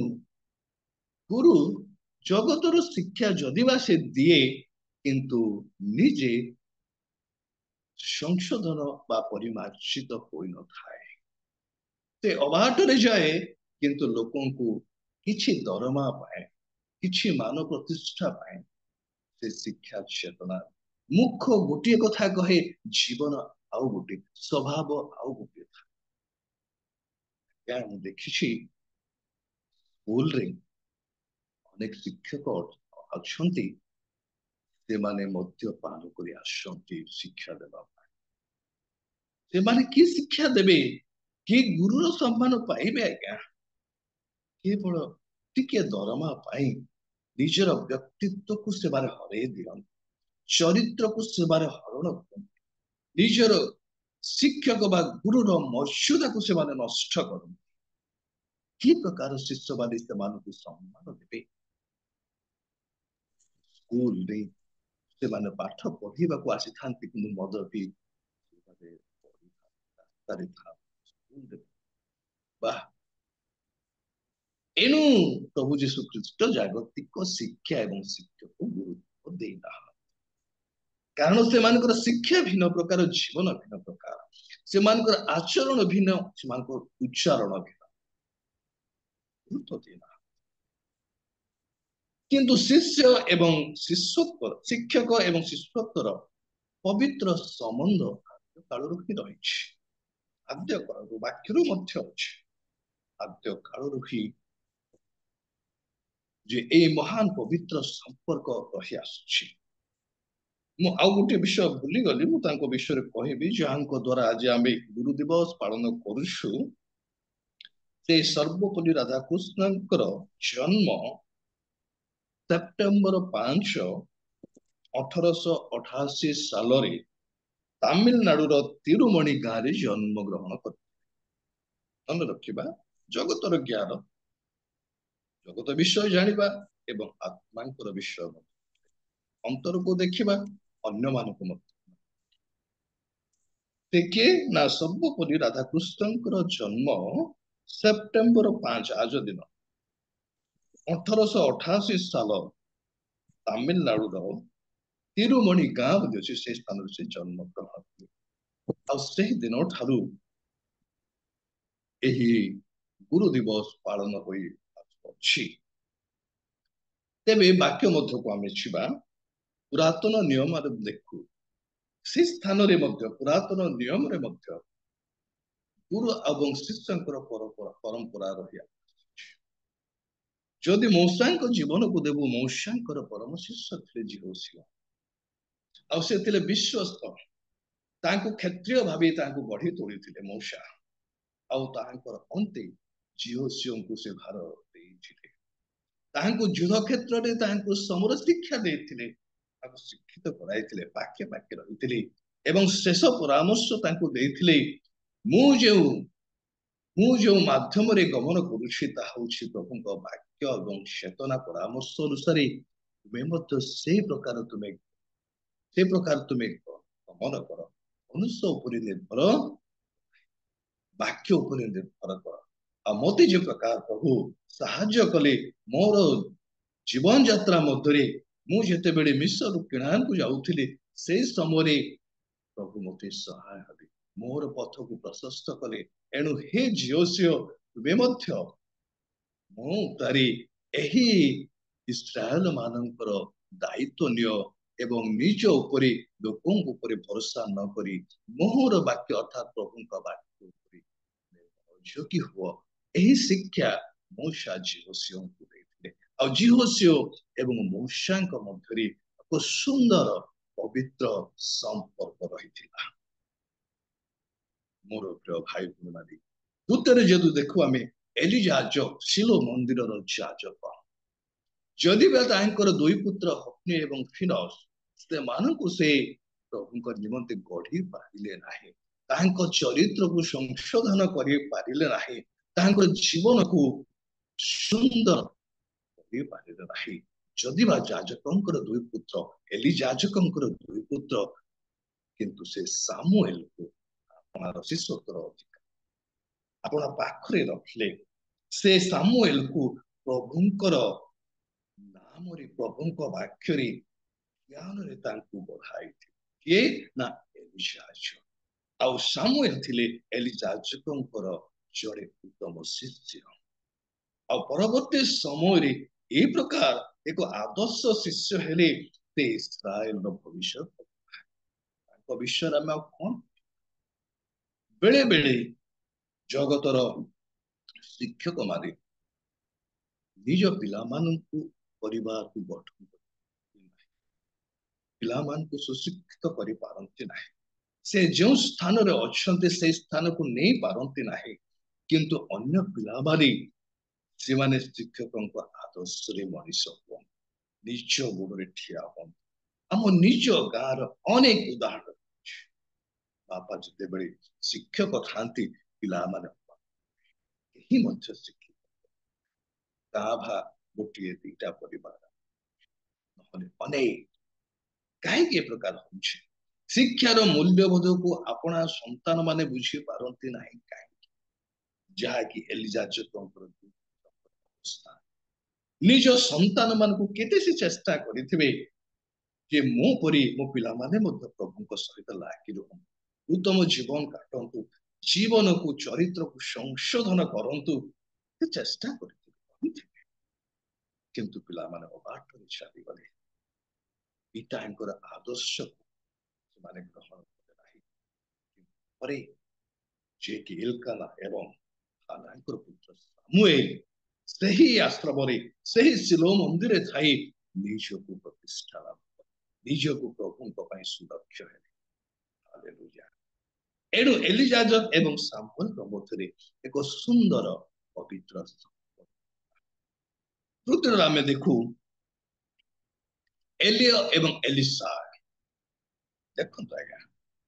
ଗୁରୁ ଜଗତର ଶିକ୍ଷା ଯଦିବା ସେ ଦିଏ, କିନ୍ତୁ ନିଜେ ସଂଶୋଧନ ବା ପରିମାର୍ଜିତ ହୋଇନଥାଏ। ସେ ଅବାଟରେ ଯାଏ, କିନ୍ତୁ ଲୋକଙ୍କୁ କିଛି ଦରମା ପାଏ, କିଛି ମାନ ପ୍ରତିଷ୍ଠା ପାଏ। ସେ ଶିକ୍ଷା ଚେତନା ମୁଖ ଗୋଟିଏ କଥା କହେ, ଜୀବନ ଆଉ ଗୋଟିଏ, ସ୍ୱଭାବ ଆଉ ଗୋଟିଏ ଥାଏ। ମୁଁ ଦେଖିଛି ସ୍କୁଲରେ ଅନେକ ଶିକ୍ଷକ ଅଛନ୍ତି, ସେମାନେ ମଦ୍ୟପାନ କରି ଆସନ୍ତି ଶିକ୍ଷା ଦେବା ପାଇଁ। ସେମାନେ କି ଶିକ୍ଷା ଦେବେ? କି ଗୁରୁର ସମ୍ମାନ ପାଇବେ? ଆଜ୍ଞା, କେବଳ ଟିକେ ଦରମା ପାଇଁ ନିଜର ବ୍ୟକ୍ତିତ୍ୱକୁ ସେମାନେ ହରେଇ ଦିଅନ୍ତି, ଚରିତ୍ରକୁ ସେମାନେ ହରଣ କରନ୍ତି, ନିଜର ଶିକ୍ଷକ ବା ଗୁରୁର ମର୍ଯ୍ୟାଦାକୁ ସେମାନେ ନଷ୍ଟ କରନ୍ତି। କି ପ୍ରକାର ଶିଷ୍ୟମାନେ ସେମାନଙ୍କୁ ସମ୍ମାନ ଦେବେ? ସ୍କୁଲରେ ସେମାନେ ପାଠ ପଢିବାକୁ ଆସିଥାନ୍ତି, କିନ୍ତୁ ମଦ ପିଇ ରାସ୍ତାରେ ଥାନ୍ତି। ବାଃ! ଏଣୁ ପ୍ରଭୁ ଯୀଶୁ ଖ୍ରୀଷ୍ଟ ଜାଗତିକ ଶିକ୍ଷା ଏବଂ ଶିକ୍ଷାକୁ ଗୁରୁତ୍ୱ ଦେଇନାହାନ୍ତି, କାରଣ ସେମାନଙ୍କର ଶିକ୍ଷା ଭିନ୍ନ ପ୍ରକାର, ଜୀବନ ଭିନ୍ନ ପ୍ରକାର, ସେମାନଙ୍କର ଆଚରଣ ଭିନ୍ନ, ସେମାନଙ୍କର ଉଚ୍ଚାରଣ ଭିନ୍ନ, ଗୁରୁତ୍ୱ ଦେଇନାହାନ୍ତି। किंतु शिष्य एवं शिष्यत्व शिक्षक एवं शिष्यत्वर पवित्र संबंध कालरू ही रही आद्य कालरू वाक्यरू मध्य अछि आद्य कालरू ही जे ए महान पवित्र संपर्क रही आसुछि मु आउ गोटे विषय भूली गली मु तांको विषय कहबी जहांको द्वारा आज आमे गुरु दिवस पालन करूछु से सर्वपल्ली राधाकृष्णଙ୍କର जन्म सेप्टेम्बर 5 1888 साल तामिलनाडुर तिरुमणि गाँव जन्म ग्रहण कर मन रखिबा जगतर ज्ञान जगत विषय जानिबा एवं आत्मांकर विषय अंतर को देखिबा अन्य मानक मत देखिए ना सर्वपल्ली राधाकृष्णଙ୍କର जन्म सेप्टेम्बर 5 आज दिन 1888 साल तामिलनाडुर तिरुमणि गाँव जो से स्थान से जन्म ग्रहण कले आ से दिन ठारू एही गुरु दिवस पालन होई अछि तेबे वाक्य मध्य को आमे छिबा पुरातन नियम देखु से स्थान रे मध्य पुरातन नियम रे मध्य गुरु एवं शिष्यंकर परंपरा रही जदि मौसांक जीवन को देबु मौसांकर परम शिष्य थे जीवसिंह आ से थिले विश्वस्त तांको क्षेत्रीय भाबे तांको गढ़ी तोड़ीथिले मौसा आ तांकर अंते जीवसिंह को से भार देइथिले तांको युद्ध क्षेत्र रे तांको समर शिक्षा देइथिले तांको शिक्षित कराइथिले पाखे पाखे रहिथिले एवं शेष परामर्श तांको देइथिले मु जो माध्यम रे गमन करूछि ता होछि प्रभुଙ୍କ वाक्य एवं चेतना परामर्श अनुसार तुमे मत से प्रकार तुमे गमन कर मनुष्य उपरि निर्भर वाक्य उपरि निर्भर कर आ मते जे प्रकार प्रभु साहाय्य कले मोर जीवन यात्रा मध्य मु जेते बेले मिस्र किणान को जाउथिले से समय प्रभु मते सहाय हबे मोर पथ को प्रशस्त कले एणु हे झिओसिओ तुमे मध्य मु तारी एही इस्राएल मानकर दायित्व नियो एवं निज उपरि लोकों उपरि भरोसा न करी मोहर वाक्य अर्थात प्रभुଙ୍କ वाक्य उपरि निर्भर हुआ एही शिक्षा मूसा झिओसिओ को देथिले आ झिओसिओ एवं मूसाଙ୍କ ମଧ୍ୟରେ ଏକ ସୁନ୍ଦର पवित्र संपर्क रहिथिला मोर प्रिय भाई भूमी दूतरे जदु देखु आमे एली याजक शिलो मंदिर याजक जदि बा तांकर दुई पुत्र हफ्नी एवं फिनस से मानकु से प्रभुଙ୍କ निमंते गढ़ी पारिले नाही तांको चरित्र को संशोधन करि पारिले नाही तांको जीवन को सुंदर करि पारिले नाही जदि बा याजकंकर दुई पुत्र एली याजकंकर दुई पुत्र किंतु से सामुएल को अपना शिष्यत्वर अधिकार अपना पाखरे रखले से सामुएल को प्रभुंकर नाम रे प्रभुंक वाक्य रे ज्ञान रे तांकु बढ़ाई के ना एलिशा आ सामुएल थिले एलिजाजकंकर जड़े उत्तम शिष्य आ परवर्ती समय रे ए प्रकार एक आदर्श शिष्य हेले ते इस्राएल रो भविष्य तांको विषय रे हम कोन बेले बेले जगतर शिक्षक माने निज पिला मानकु परिवार को गठन पिला मान को सुशिक्षित करि पारंती नाही से जो स्थान रे अछंते से स्थान को नहीं पारंती नाही किंतु अन्य पिला माने से माने शिक्षकंक आदर्श रे मनीष हो निज गुण रे ठिया हो हम निज गार अनेक उदाहरण बापा जते बेले शिक्षक थांती पिला माने ही मध्य शिक्षित काभा गोटे दीटा परिवार अनेक कहीं प्रकार हो शिक्षार मूल्यबोध को अपना संतान माने बुझी पारंती नहीं कहीं जहाँकि एलिजाजकंकर निज संतान मान को केते से चेष्टा करिथिबे जे मो परी मो पिला माने मध्य प्रभुଙ୍କ सहित लागी रहन उत्तम जीवन काटंतु जीवन को चरित्र को संशोधन करंतु चेष्टा करिथिबे କିନ୍ତୁ ପିଲାମାନେ ଅବାଟରେ ଚାଲିଗଲେ। ପିତାଙ୍କର ଆଦର୍ଶକୁ ସେମାନେ ଗ୍ରହଣ କଲେ ନାହିଁ। ପରେ ଯିଏକି ଏଲକାନା ଏବଂ ହାନାଙ୍କର ପୁତ୍ର ସାମୁଏଲ ସେହି ଆଶ୍ରମରେ ସେହି ଶିଲୋ ମନ୍ଦିରରେ ଥାଇ ନିଜକୁ ପ୍ରତିଷ୍ଠା ଲାଭ କଲେ, ନିଜକୁ ପ୍ରଭୁଙ୍କ ପାଇଁ ସୁଦକ୍ଷ ହେଲେ। ହାଲେଲୁୟା। ଏଣୁ ଏଲିଜାଜ ଏବଂ ସାମୁଏଲଙ୍କ ମଧ୍ୟରେ ଏକ ସୁନ୍ଦର ପବିତ୍ର ସମ୍ପର୍କ। ତୃତୀୟରେ ଆମେ ଦେଖୁ ଏଲିୟ ଏବଂ ଏଲିସା। ଦେଖନ୍ତୁ ଆଜ୍ଞା,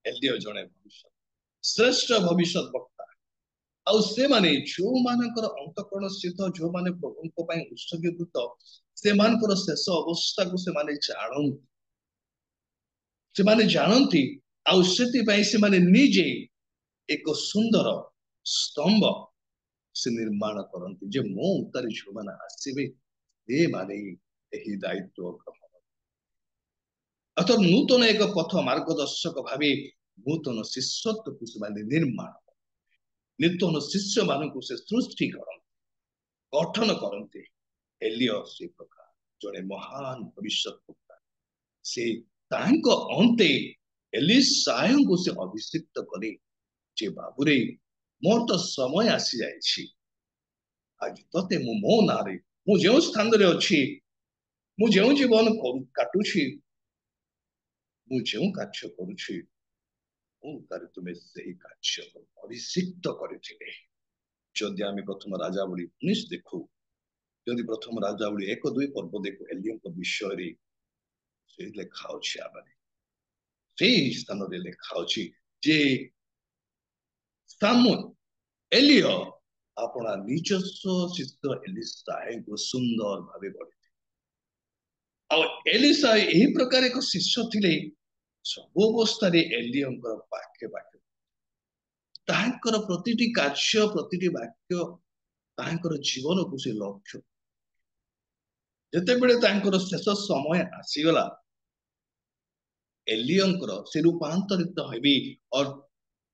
ଏଲିୟ ଜଣେ ଭବିଷ୍ୟତ ଶ୍ରେଷ୍ଠ ଭବିଷ୍ୟତ ବକ୍ତା, ଆଉ ସେମାନେ ଯୋଉମାନଙ୍କର ଅନ୍ତଃକରଣ ସ୍ଥିତ, ଯୋଉମାନେ ପ୍ରଭୁଙ୍କ ପାଇଁ ଉତ୍ସର୍ଗୀକୃତ, ସେମାନଙ୍କର ଶେଷ ଅବସ୍ଥାକୁ ସେମାନେ ଜାଣନ୍ତି ଆଉ ସେଥିପାଇଁ ସେମାନେ ନିଜେ ଏକ ସୁନ୍ଦର ସ୍ତମ୍ଭ ସେ ନିର୍ମାଣ କରନ୍ତି ଯେ ମୋ ଉତ୍ତାରେ ଯୋଉମାନେ ଆସିବେ ସେମାନେ ଏହି ଦାୟିତ୍ୱ ଗ୍ରହଣ। ଅର୍ଥାତ୍ ନୂତନ ଏକ ପଥ ମାର୍ଗଦର୍ଶକ ଭାବେ ନୂତନ ଶିଷ୍ୟତ୍ୱକୁ ସେମାନେ ନିର୍ମାଣ କରନ୍ତି, ନୂତନ ଶିଷ୍ୟ ମାନଙ୍କୁ ସେ ସୃଷ୍ଟି କରନ୍ତି, ଗଠନ କରନ୍ତି। ଏଲିୟ ସେ ପ୍ରକାର ଜଣେ ମହାନ ଭବିଷ୍ୟତ ବକ୍ତା। ସେ ତାଙ୍କ ଅନ୍ତେ ଏଲିସାଙ୍କୁ ସେ ଅଭିଷିକ୍ତ କରି ଯେ ବାବୁରେ ମୋର ତ ସମୟ ଆସି ଯାଇଛି, ଆଜି ତତେ ମୁଁ ମୋ ନାଁରେ ମୁଁ ଯେଉଁ ସ୍ଥାନରେ ଅଛି, ମୁଁ ଯେଉଁ ଜୀବନ କାଟୁଛି, ମୁଁ ଯେଉଁ କାର୍ଯ୍ୟ କରୁଛି, ମୁଁ ତାରେ ତୁମେ ସେହି କାର୍ଯ୍ୟ ଅଭିଷିକ୍ତ କରିଥିଲେ। ଯଦି ଆମେ ପ୍ରଥମ ରାଜାବଳୀ 19 ଦେଖୁ, ଯଦି ପ୍ରଥମ ରାଜାବଳୀ 1-2 ପର୍ବ ଦେଖୁ, ଏଲିୟଙ୍କ ବିଷୟରେ ସେ ଲେଖା ଅଛି, ଆମେ ସେଇ ସ୍ଥାନରେ ଲେଖା ଅଛି ଯେ ସାମୁଏଲ ଏଲିୟ ଆପଣା ନିଜସ୍ୱ ଶିଷ୍ୟ ଏଲିସାଙ୍କୁ ସୁନ୍ଦର ଭାବେ ଗଢ଼ିଥିଲେ। ଆଉ ଏଲିସା ଏହି ପ୍ରକାର ଏକ ଶିଷ୍ୟ ଥିଲେ, ସବୁ ଅବସ୍ଥାରେ ଏଲିୟଙ୍କର ପାଖେ ପାଖେ ତାଙ୍କର ପ୍ରତିଟି କାର୍ଯ୍ୟ, ପ୍ରତିଟି ବାକ୍ୟ, ତାଙ୍କର ଜୀବନକୁ ସେ ଲକ୍ଷ୍ୟ। ଯେତେବେଳେ ତାଙ୍କର ଶେଷ ସମୟ ଆସିଗଲା, ଏଲିୟଙ୍କର ସେ ରୂପାନ୍ତରିତ ହେବେ,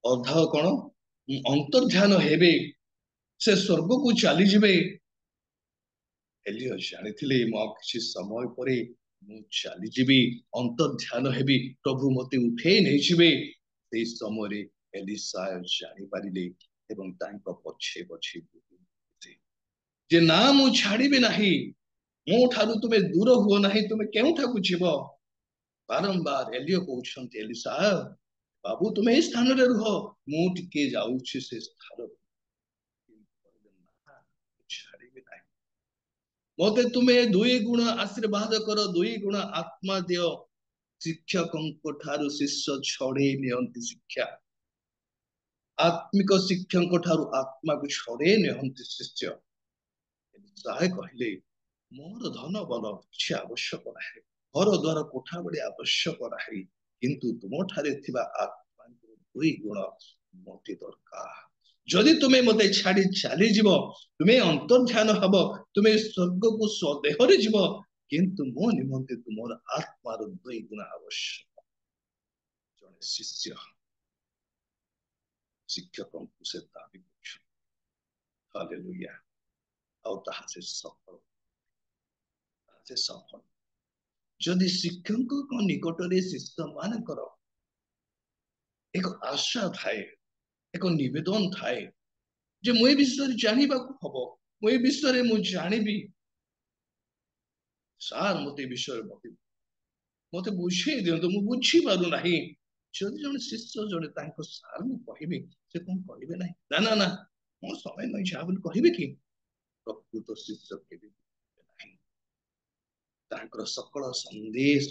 ଅଧା କଣ ଅନ୍ତର୍ଧ୍ୟାନ ହେବେ, ସେ ସ୍ୱର୍ଗକୁ ଚାଲିଯିବେ। ଏଲିୟ ଜାଣିଥିଲେ ମୁଁ ଆଉ କିଛି ସମୟ ପରେ ମୁଁ ଚାଲିଯିବି, ଅନ୍ତର୍ଧ୍ୟାନ ହେବି, ପ୍ରଭୁ ମତେ ଉଠେଇ ନେଇଯିବେ। ସେଇ ସମୟରେ ଏଲିସା ଜାଣିପାରିଲେ ଏବଂ ତାଙ୍କ ପଛେ ପଛେ ଯେ ନା ମୁଁ ଛାଡିବି ନାହିଁ, ମୋ ଠାରୁ ତୁମେ ଦୂର ହୁଅ ନାହିଁ, ତୁମେ କେଉଁଠାକୁ ଯିବ? ବାରମ୍ବାର ଏଲିୟ କହୁଛନ୍ତି ଏଲିସା ବାବୁ ତୁମେ ଏଇ ସ୍ଥାନରେ ରୁହ, ମୁଁ ଟିକେ ଯାଉଛି ସେ ସ୍ଥାନକୁ। ଛାଡିବି ନାହିଁ, ମତେ ତୁମେ 2 ଗୁଣ ଆଶୀର୍ବାଦ କର, 2 ଗୁଣ ଆତ୍ମା ଦିଅ। ଶିକ୍ଷକଙ୍କ ଠାରୁ ଶିଷ୍ୟ ଛଡେଇ ନିଅନ୍ତି ଶିକ୍ଷା, ଆତ୍ମିକ ଶିକ୍ଷକଙ୍କ ଠାରୁ ଆତ୍ମାକୁ ଛଡେଇ ନିଅନ୍ତି ଶିଷ୍ୟ। କହିଲେ ମୋର ଧନ ବଲ କିଛି ଆବଶ୍ୟକ ନାହିଁ, ଘର ଦ୍ୱାର କୋଠା ବାଡ଼ି ଆବଶ୍ୟକ ନାହିଁ, କିନ୍ତୁ ତୁମ ଠାରେ ଥିବା ଆତ୍ମାଙ୍କର 2 ଗୁଣ ମତେ ଦରକାର। ଯଦି ତୁମେ ମତେ ଛାଡି ଚାଲିଯିବ, ତୁମେ ଅନ୍ତର୍ଧ୍ୟାନ ହବ, ତୁମେ ସ୍ୱର୍ଗକୁ ସ୍ୱଦେହରେ ଯିବ, କିନ୍ତୁ ମୋ ନିମନ୍ତେ ତୁମର ଆତ୍ମାର 2 ଗୁଣ ଆବଶ୍ୟକ। ଜଣେ ଶିଷ୍ୟ ଶିକ୍ଷକଙ୍କୁ ସେ ଦାବି କରୁଛନ୍ତି। ହାଲେଲୁୟା। ଆଉ ତାହା ସେ ସଫଳ। ଯଦି ଶିକ୍ଷକଙ୍କ ନିକଟରେ ଶିଷ୍ୟ ମାନଙ୍କର ଏକ ଆଶା ଥାଏ, ଏକ ନିବେଦନ ଥାଏ ଯେ ମୁଁ ଏ ବିଷୟରେ ଜାଣିବାକୁ ହବ, ମୁଁ ଏ ବିଷୟରେ ମୁଁ ଜାଣିବି, ସାର୍ ମତେ ଏ ବିଷୟରେ ମତେ ବୁଝେଇ ଦିଅନ୍ତୁ, ମୁଁ ବୁଝିପାରୁନାହିଁ। ଯଦି ଜଣେ ଶିଷ୍ୟ ଜଣେ ତାଙ୍କ ସାର୍ ମୁଁ କହିବି, ସେ କଣ କହିବେ ନାହିଁ? ନା ନା ନା ମୋ ସମୟ ନାହିଁ ଯାହା ବୋଲି କହିବେ କି? ପ୍ରକୃତ ଶିଷ୍ୟ କେବେ ନାହିଁ, ତାଙ୍କର ସକଳ ସନ୍ଦେଶ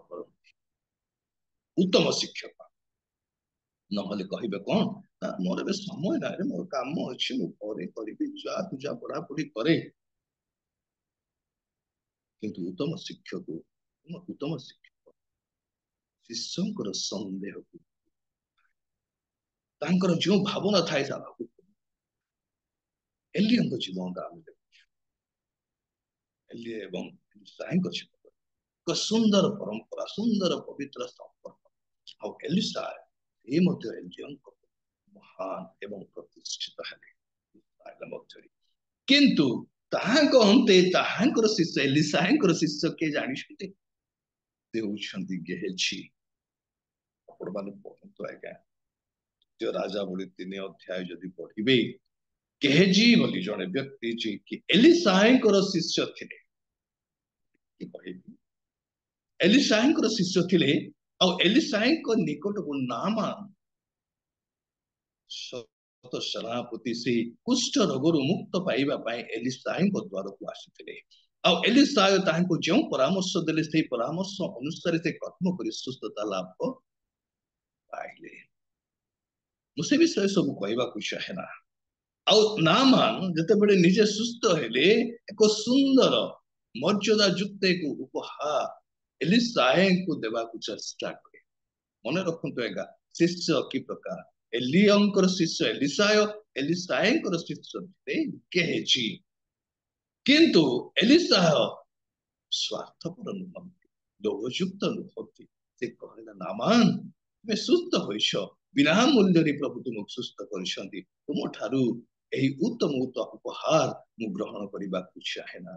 କରନ୍ତି। ଉତ୍ତମ ଶିକ୍ଷକ ନହେଲେ କହିବେ କଣ ନା ମୋର ଏବେ ସମୟ ନାହିଁ, ମୋର କାମ ଅଛି, ମୁଁ ପରେ କରିବି, ଯା ପୂଜା ପଢାପଢି କରେ। କିନ୍ତୁ ଉତ୍ତମ ଶିକ୍ଷକ ଶିଷ୍ୟଙ୍କର ସନ୍ଦେହକୁ, ତାଙ୍କର ଯେଉଁ ଭାବନା ଥାଏ ତାକୁ ଏଲିୟଙ୍କ ଜୀବନଟା ଆମେ ଦେଖୁଛୁ। ଏଲିୟ ଏବଂ ଏଲିସାଙ୍କ ଜୀବନ ଏକ ସୁନ୍ଦର ପରମ୍ପରା, ସୁନ୍ଦର ପବିତ୍ର ସମ୍ପର୍କ। ଆଉ ଏଲିସା ଏ ମଧ୍ୟ ଏଲିୟଙ୍କ ମହାନ ଏବଂ ପ୍ରତିଷ୍ଠିତ ହେଲେ ମଧ୍ୟରେ। କିନ୍ତୁ ତାହାଙ୍କ ଅନ୍ତେ ତାହାଙ୍କର ଶିଷ୍ୟ ଏଲିଶାଙ୍କର ଶିଷ୍ୟ କିଏ ଜାଣିଛନ୍ତି? ସେ ହଉଛନ୍ତି ଗେହଜୀ। ଆପଣମାନେ ପଢନ୍ତୁ ଆଜ୍ଞା, ଦ୍ୱିତୀୟ ରାଜାବଳୀ 3 ଅଧ୍ୟାୟ ଯଦି ପଢିବେ, ଗେହଜୀ ବୋଲି ଜଣେ ବ୍ୟକ୍ତି ଯିଏକି ଏଲିଶାଙ୍କର ଶିଷ୍ୟ ଥିଲେ। କି କହିବି, ଏଲିଶାଙ୍କର ଶିଷ୍ୟ ଥିଲେ। ଆଉ ଏଲିଶାଙ୍କ ନିକଟକୁ ନାମାନ ସେନାପତି ସେ କୁଷ୍ଠ ରୋଗରୁ ମୁକ୍ତ ପାଇବା ପାଇଁ ଏଲିଶାଙ୍କ ଦ୍ୱାରକୁ ଆସିଥିଲେ। ଆଉ ଏଲିଶା ତାହାଙ୍କୁ ଯେଉଁ ପରାମର୍ଶ ଦେଲେ ସେଇ ପରାମର୍ଶ ଅନୁସାରେ ସେ କର୍ମ କରି ସୁସ୍ଥତା ଲାଭ ପାଇଲେ। ମୁଁ ସେ ବିଷୟ ସବୁ କହିବାକୁ ଚାହେଁ ନା। ଆଉ ନାମାନ ଯେତେବେଳେ ନିଜେ ସୁସ୍ଥ ହେଲେ, ଏକ ସୁନ୍ଦର ମର୍ଯ୍ୟାଦା ଯୁକ୍ତ ଏକ ଉପହାର ଏଲିଶାଙ୍କୁ ଦେବାକୁ ଚେଷ୍ଟା କଲେ। ମନେ ରଖନ୍ତୁ ଆଜ୍ଞା, ଶିଷ୍ୟ କି ପ୍ରକାର, ଏଲିୟଙ୍କର ଶିଷ୍ୟ ଏଲିଶାୟ, ଏଲିଶାଙ୍କର ଶିଷ୍ୟ ଥିଲେ ଗେହଜୀ। କିନ୍ତୁ ଏଲିଶାୟ ସ୍ୱାର୍ଥପର ନୁହନ୍ତି, ଲୋଭଯୁକ୍ତ ନୁହନ୍ତି। ସେ କହିଲା, ନାମାନ ତୁମେ ସୁସ୍ଥ ହୋଇଛ, ବିନା ମୂଲ୍ୟରେ ପ୍ରଭୁ ତୁମକୁ ସୁସ୍ଥ କରିଛନ୍ତି। ତୁମ ଠାରୁ ଏହି ଉତ୍ତମ ଉପହାର ମୁଁ ଗ୍ରହଣ କରିବାକୁ ଚାହେଁ ନା,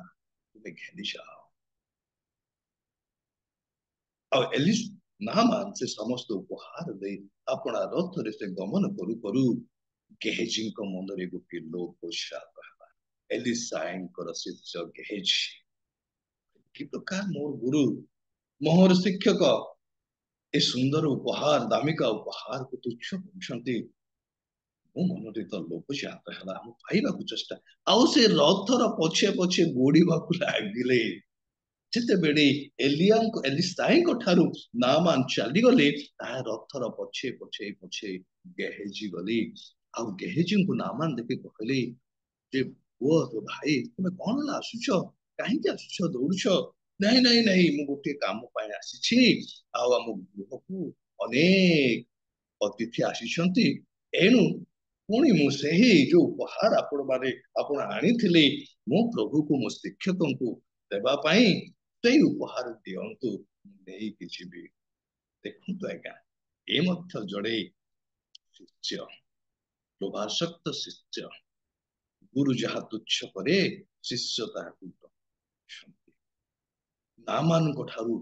ତୁମେ ଘେନି ଯାଅ। ଆଉ ନାମାନ ସେ ସମସ୍ତ ଉପହାର ଦେଇ ଆପଣା ରଥରେ ସେ ଗମନ କରୁ କରୁ ଗେହଜୀଙ୍କ ମନରେ ଗୋଟିଏ ଲୋଭ ଜାତ ହେଲା। ଏଲିଶାଙ୍କର ଶିଷ୍ୟ ଗେହଜୀ, କି ପ୍ରକାର ମୋର ଗୁରୁ, ମୋର ଶିକ୍ଷକ ଏ ସୁନ୍ଦର ଉପହାର, ଦାମିକା ଉପହାରକୁ ତୁଚ୍ଛ କରୁଛନ୍ତି। ମୋ ମନରେ ତ ଲୋଭ ଜାତ ହେଲା, ମୁଁ ପାଇବାକୁ ଚେଷ୍ଟା। ଆଉ ସେ ରଥର ପଛେ ପଛେ ଗୋଡିବାକୁ ଲାଗିଲେ। ଯେତେବେଳେ ଏଲିଶାଙ୍କ ଠାରୁ ନାମାନ ଚାଲିଗଲେ, ତାହା ରଥର ପଛେ ପଛେ ପଛେ ଗେହଜୀ ଗଲେ। ଆଉ ଗେହଜୀଙ୍କୁ ନାମାନ ଦେଖି କହିଲେ ଯେ, ପୁଅ ଭାଇ ତୁମେ କଣ ହେଲା ଆସୁଛ, କାହିଁକି ଆସୁଛ, ଦୌଡୁଛ? ନାଇଁ ନାଇଁ ନାଇଁ, ମୁଁ ଗୋଟିଏ କାମ ପାଇଁ ଆସିଛି। ଆଉ ଆମ ଗୃହକୁ ଅନେକ ଅତିଥି ଆସିଛନ୍ତି, ଏଣୁ ପୁଣି ମୁଁ ସେହି ଯୋଉ ଉପହାର ଆପଣ ଆଣିଥିଲେ ମୋ ପ୍ରଭୁକୁ, ମୋ ଶିକ୍ଷକଙ୍କୁ ଦେବା ପାଇଁ, ସେଇ ଉପହାର ଦିଅନ୍ତୁ, ମୁଁ ନେଇକି ଯିବି। ଦେଖନ୍ତୁ ଆଜ୍ଞା, ଏ ମଧ୍ୟ ଜଣେ ଶିଷ୍ୟ, ଲୋଭାସକ୍ତ ଶିଷ୍ୟ। ଗୁରୁ ଯାହା ତୁଚ୍ଛ କରେ, ଶିଷ୍ୟ ତାହାକୁ ନାମାନଙ୍କ ଠାରୁ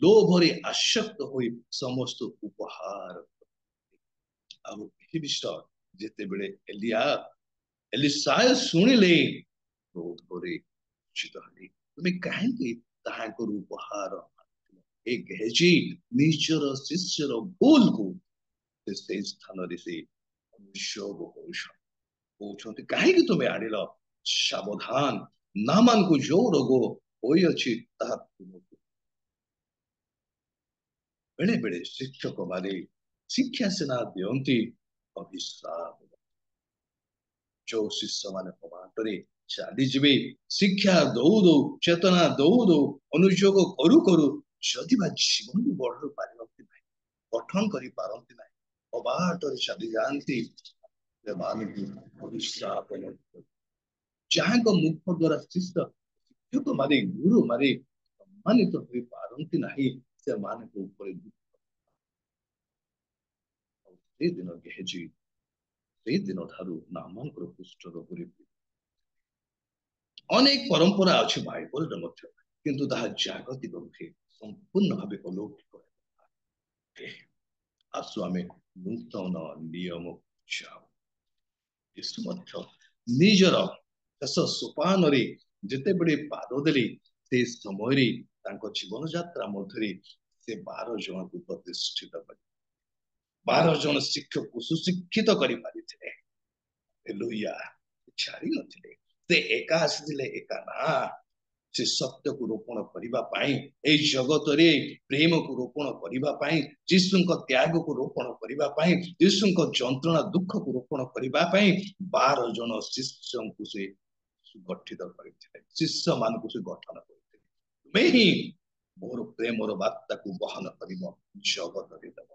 ଲୋଭରେ ଆସକ୍ତ ହୋଇ ସମସ୍ତ ଉପହାର। ଆଉ ଏହି ବିଷୟ ଯେତେବେଳେ ଏଲିଶାୟ ଶୁଣିଲେ, କ୍ରୋଧରେ ଚିତ ହେଲେ। ତୁମେ କାହିଁକି ତାହାଙ୍କର ଉପହାର ଆଣିଥିଲ? ଏ ଗେହଜୀ ନିଜର ଶିଷ୍ୟର ଭୁଲକୁ ସେଇ ସ୍ଥାନରେ ସେ ଅଭିଯୋଗ କହୁଛନ୍ତି, କାହିଁକି ତୁମେ ଆଣିଲ? ସାବଧାନ, ନାମାନଙ୍କୁ ଯୋଉ ରୋଗ ହୋଇଅଛି ତାହା ତୁମକୁ। ବେଳେ ବେଳେ ଶିକ୍ଷକ ମାନେ ଶିକ୍ଷା ସିନା ଦିଅନ୍ତି, ଅଭିଶାପ। ଯୋଉ ଶିଷ୍ୟ ମାନେ ବାଟରେ ଚାଲିଯିବେ, ଶିକ୍ଷା ଦଉ ଦଉ, ଚେତନା ଦଉ ଦଉ, ଅନୁଯୋଗ କରୁ କରୁ ଯଦି ବା ଜୀବନ ବଢି ପାରିନ୍ତି ନାହିଁ, ଗଠନ କରିପାରନ୍ତି ନାହିଁ, ଅବାଟରେ ଚାଲି ଯାଆନ୍ତି, ସେମାନଙ୍କୁ ଅଭିଶାପ। ଯାହାଙ୍କ ମୁଖ ଦ୍ୱାରା ଶିକ୍ଷକ ମାନେ, ଗୁରୁ ମାନେ ସମ୍ମାନିତ ହୋଇପାରନ୍ତି ନାହିଁ, ସେମାନଙ୍କ ଉପରେ ସେଦିନ ଗେହଜୀ ସେଇଦିନ ଠାରୁ ନାମାନଙ୍କର କୁଷ୍ଠ ରୋଗରେ ଅନେକ ପରମ୍ପରା ଅଛି ବାଇବଲରେ ମଧ୍ୟ, କିନ୍ତୁ ତାହା ଜାଗତିକ ନୁହେଁ, ସମ୍ପୂର୍ଣ୍ଣ ଭାବେ ଅଲୌକିକ। ଆସୁ ଆମେ ନୂତନ ନିୟମ ଯାଉ। ଯୀଶୁ ମଧ୍ୟ ନିଜର ଶେଷ ସୋପାନରେ ଯେତେବେଳେ ପାଦ ଦେଲେ, ସେ ସମୟରେ ତାଙ୍କ ଜୀବନ ଯାତ୍ରା ମଧ୍ୟରେ ସେ 12 ଜଣଙ୍କୁ ପ୍ରତିଷ୍ଠିତ କଲେ। 12 ଜଣ ଶିକ୍ଷକକୁ ସୁଶିକ୍ଷିତ କରିପାରିଥିଲେ। ହାଲେଲୁୟା। ଛାଡି ନଥିଲେ, ସେ ଏକା ଆସିଥିଲେ, ଏକା ନା। ସେ ସତ୍ୟକୁ ରୋପଣ କରିବା ପାଇଁ, ଏଇ ଜଗତରେ ପ୍ରେମକୁ ରୋପଣ କରିବା ପାଇଁ, ଯୀଶୁଙ୍କ ତ୍ୟାଗକୁ ରୋପଣ କରିବା ପାଇଁ, ଯୀଶୁଙ୍କ ଯନ୍ତ୍ରଣା ଦୁଃଖକୁ ରୋପଣ କରିବା ପାଇଁ 12 ଜଣ ଶିଷ୍ୟଙ୍କୁ ସେ ଗଠିତ କରିଥିଲେ, ଶିଷ୍ୟ ମାନଙ୍କୁ ସେ ଗଠନ କରିଥିଲେ। ତୁମେ ହିଁ ମୋର ପ୍ରେମର ବାର୍ତ୍ତାକୁ ବହନ କରିବ, ଜଗତରେ ଦେବ।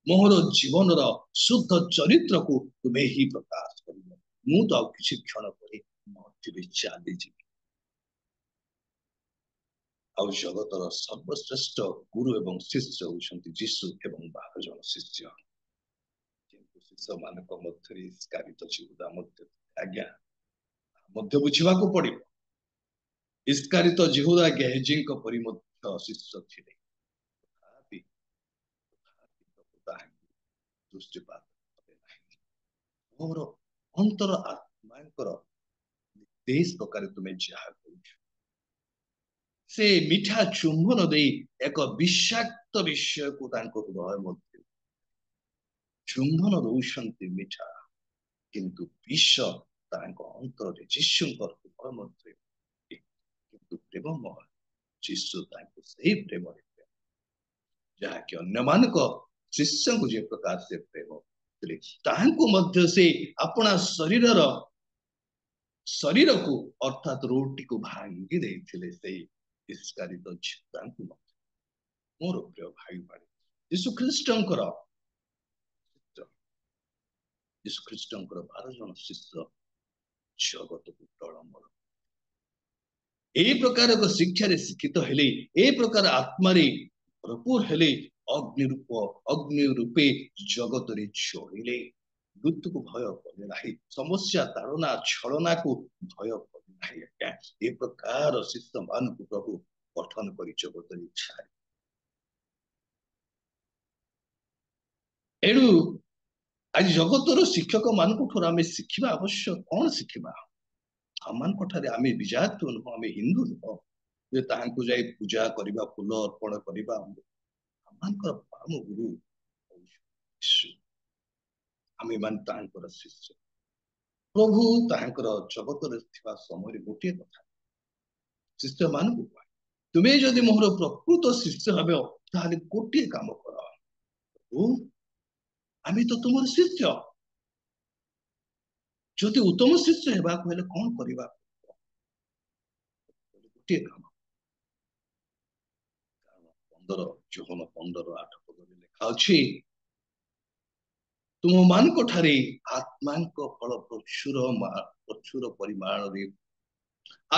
ମୋର ଜୀବନର ଶୁଦ୍ଧ ଚରିତ୍ରକୁ ତୁମେ ହିଁ ପ୍ରକାଶ କରିବ। ମୁଁ ତ ଆଉ କିଛି କ୍ଷଣ ପରେ ମରିଯିବି, ଚାଲିଯିବି। ଆଉ ଜଗତର ସର୍ବଶ୍ରେଷ୍ଠ ଗୁରୁ ଏବଂ ଶିଷ୍ୟ ହଉଛନ୍ତି ଯୀଶୁ ଏବଂ 12 ଜଣ ଶିଷ୍ୟ। କିନ୍ତୁ ଶିଷ୍ୟ ମାନଙ୍କ ମଧ୍ୟରେ ଇସ୍କାରିତ ଯିହୁଦା ମଧ୍ୟ, ଆଜ୍ଞା ମଧ୍ୟ ବୁଝିବାକୁ ପଡିବ। ଇସ୍କାରିତ ଜିହୁଦା ଗେହଜିଙ୍କ ପରି ମଧ୍ୟ ଶିଷ୍ୟ ଥିଲେ। ତଥାପି ପ୍ରଭୁ ତାହାଙ୍କୁ ଦୃଷ୍ଟିପାତ କଲେ ନାହିଁ। ମୋର ଅନ୍ତର ଆତ୍ମାଙ୍କର ନିର୍ଦ୍ଦେଶ ପ୍ରକାରେ ତୁମେ ଯାହା କରୁଛ, ସେ ମିଠା ଚୁମ୍ବନ ଦେଇ ଏକ ବିଷାକ୍ତ ବିଷୟକୁ ତାଙ୍କ ହୃଦୟ ମଧ୍ୟରେ ଚୁମ୍ବନ ଦଉଛନ୍ତି ମିଠା, କିନ୍ତୁ ବିଷ ତାଙ୍କ ଅନ୍ତରରେ ଯୀଶୁଙ୍କ ହୃଦୟ ମଧ୍ୟରେ, କିନ୍ତୁ ପ୍ରେମମୟ ଯୀଶୁ ତାଙ୍କୁ ସେହି ପ୍ରେମରେ ଯାହାକି ଅନ୍ୟମାନଙ୍କ ଶିଷ୍ୟଙ୍କୁ ଯେ ପ୍ରକାର ସେ ପ୍ରେମ ଥିଲେ, ତାହାଙ୍କୁ ମଧ୍ୟ ସେ ଆପଣା ଶରୀରକୁ ଅର୍ଥାତ ରୁଟିକୁ ଭାଙ୍ଗି ଦେଇଥିଲେ। ସେଇ ଇସ୍କାରିତ ଜିହୁଦାଙ୍କୁ ମଧ୍ୟ। ମୋର ପ୍ରିୟ ଭାଇ ଭାଇ, ଯୀଶୁଖ୍ରୀଷ୍ଟଙ୍କର 12 ଜଣ ଶିଷ୍ୟ ଜଗତକୁ ଟଳମଳ, এই ପ୍ରକାର ଏକ ଶିକ୍ଷାରେ ଶିକ୍ଷିତ ହେଲେ, এই ପ୍ରକାର ଆତ୍ମାରେ ଭରପୁର ହେଲେ, ଅଗ୍ନି ରୂପେ ଜଗତରେ ଚଳିଲେ, ମୃତ୍ୟୁକୁ ଭୟ କଲେ ନାହିଁ, ସମସ୍ୟା ତାଡ଼ନା ଛଳନାକୁ ଭୟ କଲେ ନାହିଁ। ଆଜ୍ଞା, ଏ ପ୍ରକାର ଶିଷ୍ୟ ମାନଙ୍କୁ ପ୍ରଭୁ ଗଠନ କରି ଜଗତରେ ଛାଡ଼ି, ଏଣୁ ଆଜି ଜଗତର ଶିକ୍ଷକ ମାନଙ୍କ ଠାରୁ ଆମେ ଶିଖିବା ଆବଶ୍ୟକ। କଣ ଶିଖିବା? ଆମମାନଙ୍କ ଠାରେ ଆମେ ବିଜାତ ନୁହଁ, ଆମେ ହିନ୍ଦୁ ନୁହଁ ଯେ ତାହାଙ୍କୁ ଯାଇ ପୂଜା କରିବା, ଫୁଲ ଅର୍ପଣ କରିବା। ଆମମାନଙ୍କର ପରମ ଗୁରୁ ଯୀଶୁ, ଆମେ ମାନେ ତାହାଙ୍କର ଶିଷ୍ୟ। ପ୍ରଭୁ ତାହାଙ୍କର ଜଗତରେ ଥିବା ସମୟରେ ଗୋଟିଏ କଥା ଶିଷ୍ୟ ମାନଙ୍କୁ କହେ, ତୁମେ ଯଦି ମୋର ପ୍ରକୃତ ଶିଷ୍ୟ ହେବ ତାହେଲେ ଗୋଟିଏ କାମ କର, ଆମେ ତ ତୁମର ଶିଷ୍ୟ, ଯଦି ଉତ୍ତମ ଶିଷ୍ୟ ହେବାକୁ ହେଲେ କଣ କରିବା? ଗୋଟିଏ କାମ, କାରଣ 15:8 ଲେଖା ଅଛି, ତୁମ ମାନଙ୍କ ଠାରେ ଆତ୍ମାଙ୍କ ଫଳ ପ୍ରଚୁର ପରିମାଣରେ,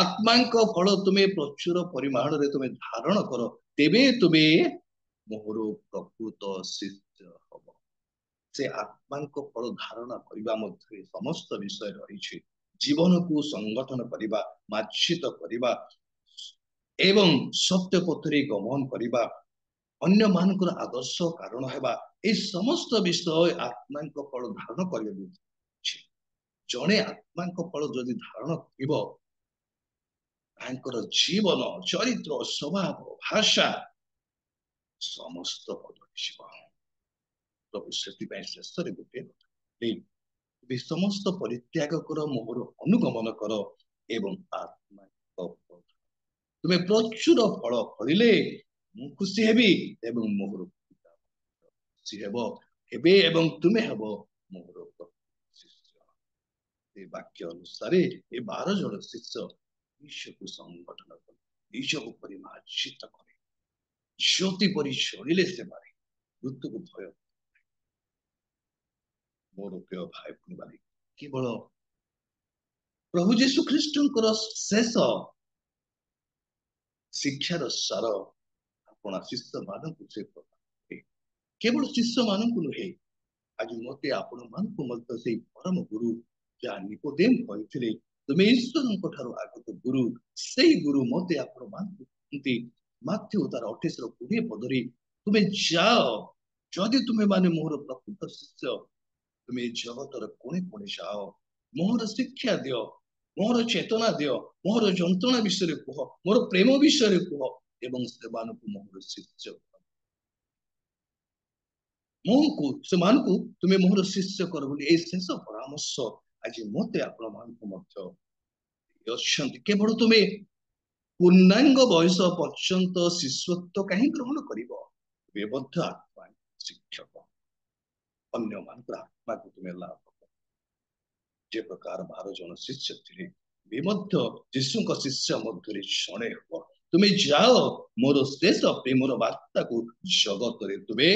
ଆତ୍ମାଙ୍କ ଫଳ ତୁମେ ପ୍ରଚୁର ପରିମାଣରେ ତୁମେ ଧାରଣ କର, ତେବେ ତୁମେ ମୋର ପ୍ରକୃତ ଶିଷ୍ୟ ହବ। ସେ ଆତ୍ମାଙ୍କ ଫଳ ଧାରଣା କରିବା ମଧ୍ୟରେ ସମସ୍ତ ବିଷୟ ରହିଛି। ଜୀବନକୁ ସଂଗଠନ କରିବା, ମାର୍ଜିତ କରିବା ଏବଂ ସତ୍ୟ ପଥରେ ଗମନ କରିବା, ଅନ୍ୟମାନଙ୍କର ଆଦର୍ଶ କାରଣ ହେବା, এই ସମସ୍ତ ବିଷୟ ଆତ୍ମାଙ୍କ ଫଳ ଧାରଣ କରିବା। ଜଣେ ଆତ୍ମାଙ୍କ ଫଳ ଯଦି ଧାରଣ କରିବ, ତାଙ୍କର ଜୀବନ, ଚରିତ୍ର, ସ୍ୱଭାବ, ଭାଷା ସମସ୍ତ ବଦଳିଯିବ। ପ୍ରଭୁ ସେଥିପାଇଁ ଶେଷରେ ଗୋଟିଏ କଥା, ସମସ୍ତ ପରିତ୍ୟାଗ କର, ମୋହର ଅନୁଗମନ କର ଏବଂ ଆତ୍ମାଙ୍କ ଫଳ ତୁମେ ପ୍ରଚୁର ଫଳ ଫଳିଲେ ମୁଁ ଖୁସି ହେବି ଏବଂ ମୋହର ଖୁସି ହେବେ ଏବଂ ତୁମେ ହେବ ମୋହର ଶିଷ୍ୟ। ଏ ବାକ୍ୟ ଅନୁସାରେ ଏ 12 ଜଣ ଶିଷ୍ୟ ନିଜକୁ ସଂଗଠନ କଲେ, ନିଜକୁ ପରିମାର୍ଜିତ କଲେ, ଜ୍ୟୋତି ପରି ଚଳିଲେ, ସେମାନେ ମୃତ୍ୟୁକୁ ଭୟ। ମୋର ପ୍ରିୟ ଭାଇ ଭଉଣୀ, କେବଳ ପ୍ରଭୁ ଯୀଶୁ ଖ୍ରୀଷ୍ଟଙ୍କର ଶେଷ ଶିକ୍ଷାର ସାର ଆପଣା ଶିଷ୍ୟ ମାନଙ୍କୁ ସେ କେବଳ ଶିଷ୍ୟ ମାନଙ୍କୁ ନୁହେଁ, ଆଜି ମତେ ଆପଣ ମାନଙ୍କୁ ମଧ୍ୟ ସେଇ ପରମ ଗୁରୁ ଯାହା ନିକୋଦେମ କହିଥିଲେ, ତୁମେ ଈଶ୍ୱରଙ୍କ ଠାରୁ ଆଗତ ଗୁରୁ, ସେଇ ଗୁରୁ ମତେ ଆପଣ ମାନଙ୍କୁ କହନ୍ତି ମାଥ୍ୟୁ ତାର 28:20 ପଦରେ, ତୁମେ ଯାଅ, ଯଦି ତୁମେ ମାନେ ମୋର ପ୍ରକୃତ ଶିଷ୍ୟ, ତୁମେ ଜଗତର କୋଣେ କୋଣେ ଯାଅ, ମୋର ଶିକ୍ଷା ଦିଅ, ମୋର ଚେତନା ଦିଅ, ମୋର ଯନ୍ତ୍ରଣା ବିଷୟରେ କୁହ, ମୋର ପ୍ରେମ ବିଷୟରେ କୁହ ଏବଂ ସେମାନଙ୍କୁ ମୋର ଶିଷ୍ୟ, ସେମାନଙ୍କୁ ତୁମେ ମୋର ଶିଷ୍ୟ କର ବୋଲି এই ଶେଷ ପରାମର୍ଶ ଆଜି ମତେ ଆପଣ ମାନଙ୍କୁ ମଧ୍ୟ ଅଛନ୍ତି। କେବଳ ତୁମେ ପୂର୍ଣ୍ଣାଙ୍ଗ ବୟସ ପର୍ଯ୍ୟନ୍ତ ଶିଷ୍ୟତ୍ୱ କାହିଁ ଗ୍ରହଣ କରିବ? ତୁମେ ମଧ୍ୟ ଆତ୍ମା ଶିକ୍ଷକ, ଅନ୍ୟମାନଙ୍କର ଆତ୍ମାକୁ ତୁମେ ଲାଭ କର। ଯେ ପ୍ରକାର 12 ଜଣ ଶିଷ୍ୟ ଥିଲେ, ତୁମେ ମଧ୍ୟ ଯୀଶୁଙ୍କ ଶିଷ୍ୟ ମଧ୍ୟରେ ଜଣେ ହେବ। ତୁମେ ଯାଅ, ମୋର ଶେଷ ପ୍ରେମର ବାର୍ତ୍ତାକୁ ଜଗତରେ ତୁମେ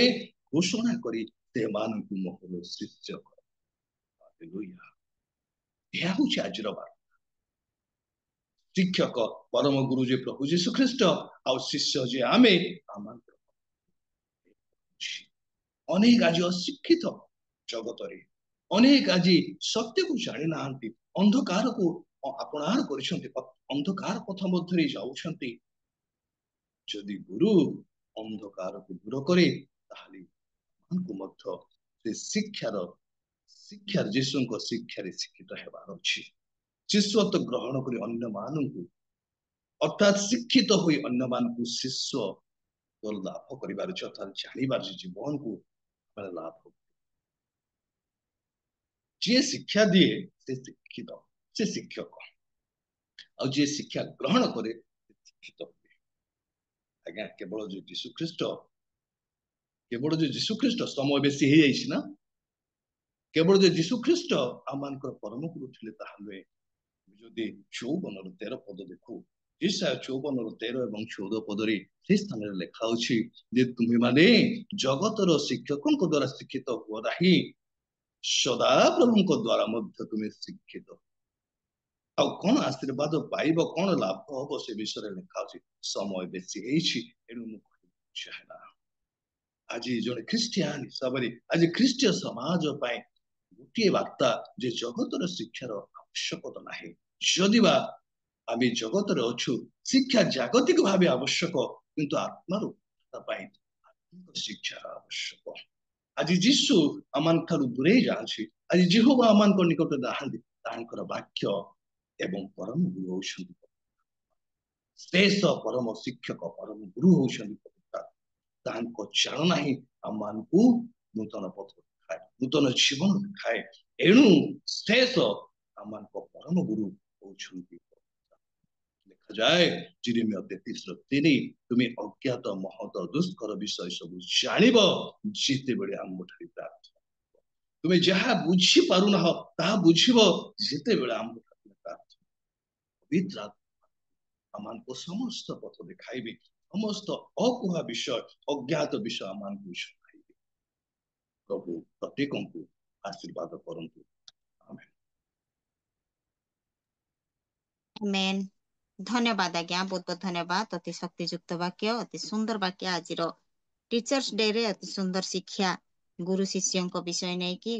ଘୋଷଣା କରି ସେମାନଙ୍କୁ ମୋହର ଶିଷ୍ୟ କର। ହାଲେଲୁୟା। ଏହା ହେଉଛି ଆଜିର ବାର୍ତ୍ତା। ଶିକ୍ଷକ ପରମ ଗୁରୁ ଯେ ପ୍ରଭୁ ଯୀଶୁ ଖ୍ରୀଷ୍ଟ, ଆଉ ଶିଷ୍ୟ ଯେ ଆମେ, ଅନେକ ଆଜି ଅଶିକ୍ଷିତ ଜଗତରେ, ଅନେକ ଆଜି ସତ୍ୟକୁ ଜାଣି ନାହାନ୍ତି, ଅନ୍ଧକାରକୁ ଆପଣାର କରିଛନ୍ତି ଅନ୍ଧକାର ପଥ ମଧ୍ୟରେ ଯାଉଛନ୍ତି। ଯଦି ଗୁରୁ ଅନ୍ଧକାରକୁ ଦୂର କରେ ତାହେଲେ ଆମକୁ ମଧ୍ୟ ସେ ଶିକ୍ଷାର ଯୀଶୁଙ୍କ ଶିକ୍ଷାରେ ଶିକ୍ଷିତ ହେବାର ଅଛି। ଶିଷ୍ୟତ୍ୱ ଗ୍ରହଣ କରି ଅନ୍ୟମାନଙ୍କୁ ଅର୍ଥାତ୍ ଶିକ୍ଷିତ ହୋଇ ଅନ୍ୟମାନଙ୍କୁ ଶିଷ୍ୟ ଲାଭ କରିବାର ଅଛି, ଅର୍ଥାତ୍ ଜାଣିବାର ଜୀବନକୁ ଲାଭ। ଯିଏ ଶିକ୍ଷା ଦିଏ ସେ ଶିକ୍ଷିତ, ସେ ଶିକ୍ଷକ, ଆଉ ଯିଏ ଶିକ୍ଷା ଗ୍ରହଣ କରେ ସେ ଶିକ୍ଷିତ ହୁଏ। ଆଜ୍ଞା କେବଳ ଯୋଉ ଯୀଶୁ ଖ୍ରୀଷ୍ଟ ସମୟ ବେଶୀ ହେଇଯାଇଛି ନା, କେବଳ ଯେ ଯୀଶୁ ଖ୍ରୀଷ୍ଟ ଆମମାନଙ୍କର ପରମ ଗୁରୁ ଥିଲେ ତାହା ନୁହେଁ। ଯଦି 54-13 ପଦ ଦେଖୁ, ଇସାୟା 54-13 ଏବଂ 14 ପଦରେ ସେହି ସ୍ଥାନରେ ଲେଖା ଅଛି ଯେ ତୁମେମାନେ ଜଗତର ଶିକ୍ଷକଙ୍କ ଦ୍ୱାରା ଶିକ୍ଷିତ ହୁଅ ନାହିଁ, ସଦାପ୍ରଭୁଙ୍କ ଦ୍ୱାରା ମଧ୍ୟ ତୁମେ ଶିକ୍ଷିତ। ଆଉ କଣ ଆଶୀର୍ବାଦ ପାଇବ, କଣ ଲାଭ ହବ ସେ ବିଷୟରେ ଲେଖା ଅଛି। ସମୟ ବେଶୀ ହେଇଛି ଏଣୁ ମୁଁ କହିବାକୁ ଚାହେଁ ନା। ଆଜି ଜଣେ ଖ୍ରୀଷ୍ଟିଆନ ହିସାବରେ ଆଜି ଖ୍ରୀଷ୍ଟୀୟ ସମାଜ ପାଇଁ ଗୋଟିଏ ବାର୍ତ୍ତା ଯେ ଜଗତର ଶିକ୍ଷାର ଆବଶ୍ୟକତା ନାହିଁ। ଯଦିବା ଆମେ ଜଗତରେ ଅଛୁ, ଶିକ୍ଷା ଜାଗତିକ ଭାବେ ଆବଶ୍ୟକ, କିନ୍ତୁ ଆତ୍ମାର ପାଇଁ ଆତ୍ମିକ ଶିକ୍ଷାର ଆବଶ୍ୟକ। ଆଜି ଯୀଶୁ ଆମମାନଙ୍କଠାରୁ ଦୂରେଇ ଯାଉଛି। ଆଜି ଯେହୋବା ଆମମାନଙ୍କ ନିକଟରେ ନାହାନ୍ତି। ତାଙ୍କର ବାକ୍ୟ ଏବଂ ପରମ ଗୁରୁ ହଉଛନ୍ତି ଶେଷ ପରମ ଶିକ୍ଷକ, ପରମ ଗୁରୁ ହଉଛନ୍ତି ତାଙ୍କ ଚାଳନା ହିଁ ଆମମାନଙ୍କୁ ନୂତନ ପଥ ଦେଖାଏ, ନୂତନ ଜୀବନ ଦେଖାଏ। ଏଣୁ ଶେଷ ଆମମାନଙ୍କ ପରମ ଗୁରୁ ହଉଛନ୍ତି। ଲେଖାଯାଏ ଯିରେମିୟା 33:3, ତୁମେ ଅଜ୍ଞାତ ମହତ ଦୁଷ୍କର ବିଷୟ ସବୁ ଜାଣିବ ଯେତେବେଳେ ଆମଠାରେ ପ୍ରାର୍ଥନା। ତୁମେ ଯାହା ବୁଝି ପାରୁନାହ ତାହା ବୁଝିବ ଯେତେବେଳେ ଆମଠାରେ ପ୍ରାର୍ଥନା। ପବିତ୍ର ଆମମାନଙ୍କୁ ସମସ୍ତ ପଥ ଦେଖାଇବେ, ସମସ୍ତ ଅକୁହା ବିଷୟ, ଅଜ୍ଞାତ ବିଷୟ ଆମମାନଙ୍କୁ ଜଣାଇବେ। ପ୍ରଭୁ ପ୍ରତ୍ୟେକଙ୍କୁ ଆଶୀର୍ବାଦ କରନ୍ତୁ। ଆମେନ୍। ଆମେନ୍। ଧନ୍ୟବାଦ ଆଜ୍ଞା, ବହୁତ ବହୁତ ଧନ୍ୟବାଦ। ଅତି ଶକ୍ତିଯୁକ୍ତ ବାକ୍ୟ, ଅତି ସୁନ୍ଦର ବାକ୍ୟ। ଆଜିର ଟିଚର୍ସ ଡେ ରେ ଅତି ସୁନ୍ଦର ଶିକ୍ଷା ଗୁରୁ ଶିଷ୍ୟଙ୍କ ବିଷୟ ନେଇକି